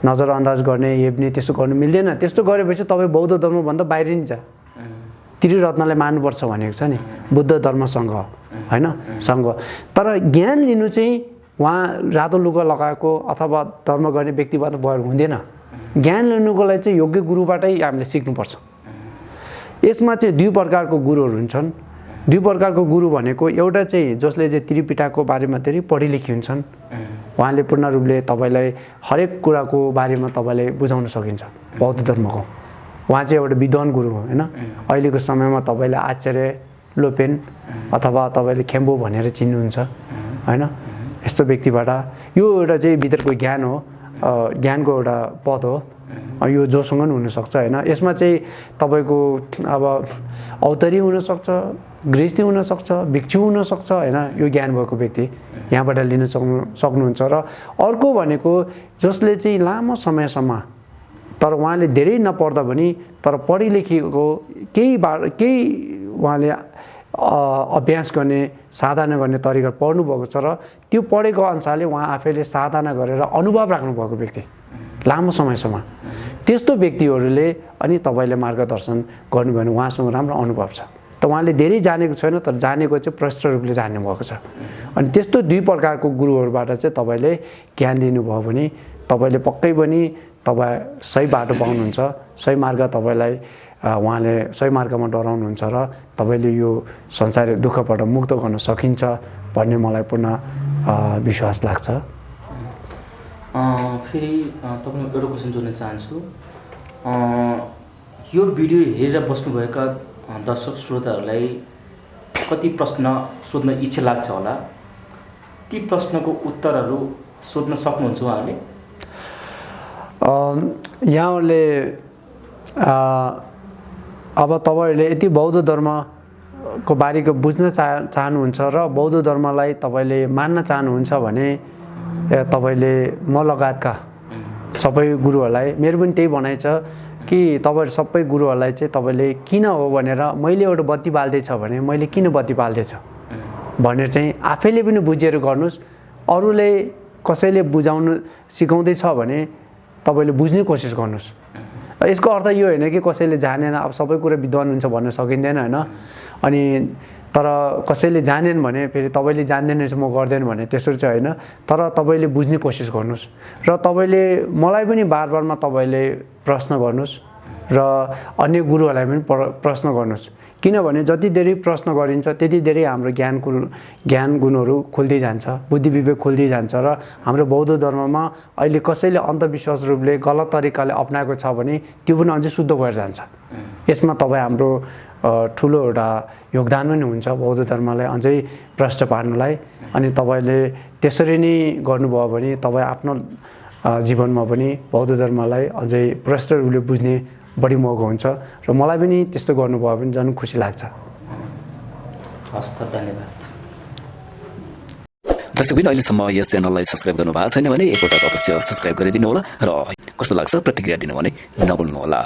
नजरअन्दाज गर्ने हेप्ने त्यस्तो गर्नु मिल्दैन। त्यस्तो गरेपछि तपाईँ बौद्ध धर्मभन्दा बाहिरिन्छ। त्रिरत्नलाई मान्नुपर्छ भनेको छ नि बुद्ध धर्मसँग होइन सङ्घ। तर ज्ञान लिनु चाहिँ उहाँ रातो लुगा लगाएको अथवा धर्म गर्ने व्यक्तिबाट भएर हुँदैन। ज्ञान लिनुको लागि चाहिँ योग्य गुरुबाटै हामीले सिक्नुपर्छ। यसमा चाहिँ दुई प्रकारको गुरुहरू हुन्छन्। दुई प्रकारको गुरु भनेको एउटा चाहिँ जसले चाहिँ त्रिपिटकको बारेमा धेरै पढिलेखी हुन्छन्, उहाँले पूर्ण रूपले तपाईँलाई हरेक कुराको बारेमा तपाईँलाई बुझाउन सकिन्छ बौद्ध धर्मको। उहाँ चाहिँ एउटा विद्वान गुरु हो होइन। अहिलेको समयमा तपाईँले आचार्य लोपेन अथवा तपाईँले खेम्बो भनेर चिन्नुहुन्छ होइन। यस्तो व्यक्तिबाट यो एउटा चाहिँ भित्रको ज्ञान हो, ज्ञानको एउटा पद हो। यो जोसँग पनि हुनसक्छ होइन। यसमा चाहिँ तपाईँको अब औतरी हुनसक्छ, गृहस्थी हुनसक्छ, भिक्षु हुनसक्छ होइन। यो ज्ञान भएको व्यक्ति यहाँबाट लिन सक्नुहुन्छ। र अर्को भनेको जसले चाहिँ लामो समयसम्म तर उहाँले धेरै नपढ्दा पनि तर पढिलेखेको केही उहाँले अभ्यास गर्ने साधना गर्ने तरिका पढ्नुभएको छ र त्यो पढेको अनुसारले उहाँ आफैले साधना गरेर अनुभव राख्नुभएको व्यक्ति लामो समयसम्म। त्यस्तो व्यक्तिहरूले अनि तपाईँले मार्गदर्शन गर्नुभयो भने उहाँसँग राम्रो अनुभव छ। त उहाँले धेरै जानेको छैन तर जानेको चाहिँ प्रष्ट रूपले जान्नुभएको छ। अनि त्यस्तो दुई प्रकारको गुरुहरूबाट चाहिँ तपाईँले ज्ञान लिनुभयो भने तपाईँले पक्कै पनि तपाईँ सही बाटो पाउनुहुन्छ। सही मार्ग तपाईँलाई उहाँले सही मार्गमा डराउनुहुन्छ र तपाईँले यो संसारिक दुःखबाट मुक्त गर्न सकिन्छ भन्ने मलाई पूर्ण विश्वास लाग्छ। फेरि तपाईँलाई एउटा क्वेसन जोड्न चाहन्छु। यो भिडियो हेरेर बस्नुभएका दर्शक श्रोताहरूलाई कति प्रश्न सोध्न इच्छा लाग्छ होला, ती प्रश्नको उत्तरहरू सोध्न सक्नुहुन्छ उहाँले? यहाँहरूले अब तपाईँहरूले यति बौद्ध धर्मको बारेको बुझ्न चाहनुहुन्छ र बौद्ध धर्मलाई तपाईँले मान्न चाहनुहुन्छ भने तपाईँले म लगायतका सबै गुरुहरूलाई, मेरो पनि त्यही भनाइ छ कि तपाईँहरू सबै गुरुहरूलाई चाहिँ तपाईँले किन हो भनेर मैले एउटा बत्ती बाल्दैछ भने मैले किन बत्ती बाल्दैछ भनेर चाहिँ आफैले पनि बुझेर गर्नुहोस्। अरूले कसैले बुझाउनु सिकाउँदैछ भने तपाईँले बुझ्ने कोसिस गर्नुहोस्। यसको अर्थ यो होइन कि कसैले जानेन अब सबै कुरा विद्वान हुन्छ भन्न सकिँदैन होइन। अनि तर कसैले जानेन भने फेरि तपाईँले जान्दैन रहेछ म गर्दैन भने त्यसरी चाहिँ होइन। तर तपाईँले बुझ्ने कोसिस गर्नुहोस् र तपाईँले मलाई पनि बारमा तपाईँले प्रश्न गर्नुहोस् र अन्य गुरुहरूलाई पनि प्रश्न गर्नुहोस्। किनभने जति धेरै प्रश्न गरिन्छ त्यति धेरै हाम्रो ज्ञान गुणहरू खोल्दै जान्छ, बुद्धि विवेक खोल्दै जान्छ र हाम्रो बौद्ध धर्ममा अहिले कसैले अन्धविश्वास रूपले गलत तरिकाले अप्नाएको छ भने त्यो पनि अझै शुद्ध भएर जान्छ। यसमा तपाईँ हाम्रो ठुलो एउटा योगदान पनि हुन्छ बौद्ध धर्मलाई अझै भ्रष्ट पार्नलाई। अनि तपाईँले त्यसरी नै गर्नुभयो भने तपाईँ आफ्नो जीवनमा पनि बौद्ध धर्मलाई अझै भ्रष्ट रूपले बुझ्ने बढी मौका हुन्छ र मलाई पनि त्यस्तो गर्नुभयो भने झन् खुसी लाग्छ। हस् त, धन्यवाद। दर्शकबिन अहिलेसम्म यस च्यानललाई सब्सक्राइब गर्नु भएको छैन भने एकपटक अवश्य सब्सक्राइब गरिदिनु होला र कस्तो लाग्छ प्रतिक्रिया दिनु भने नभुल्नु होला।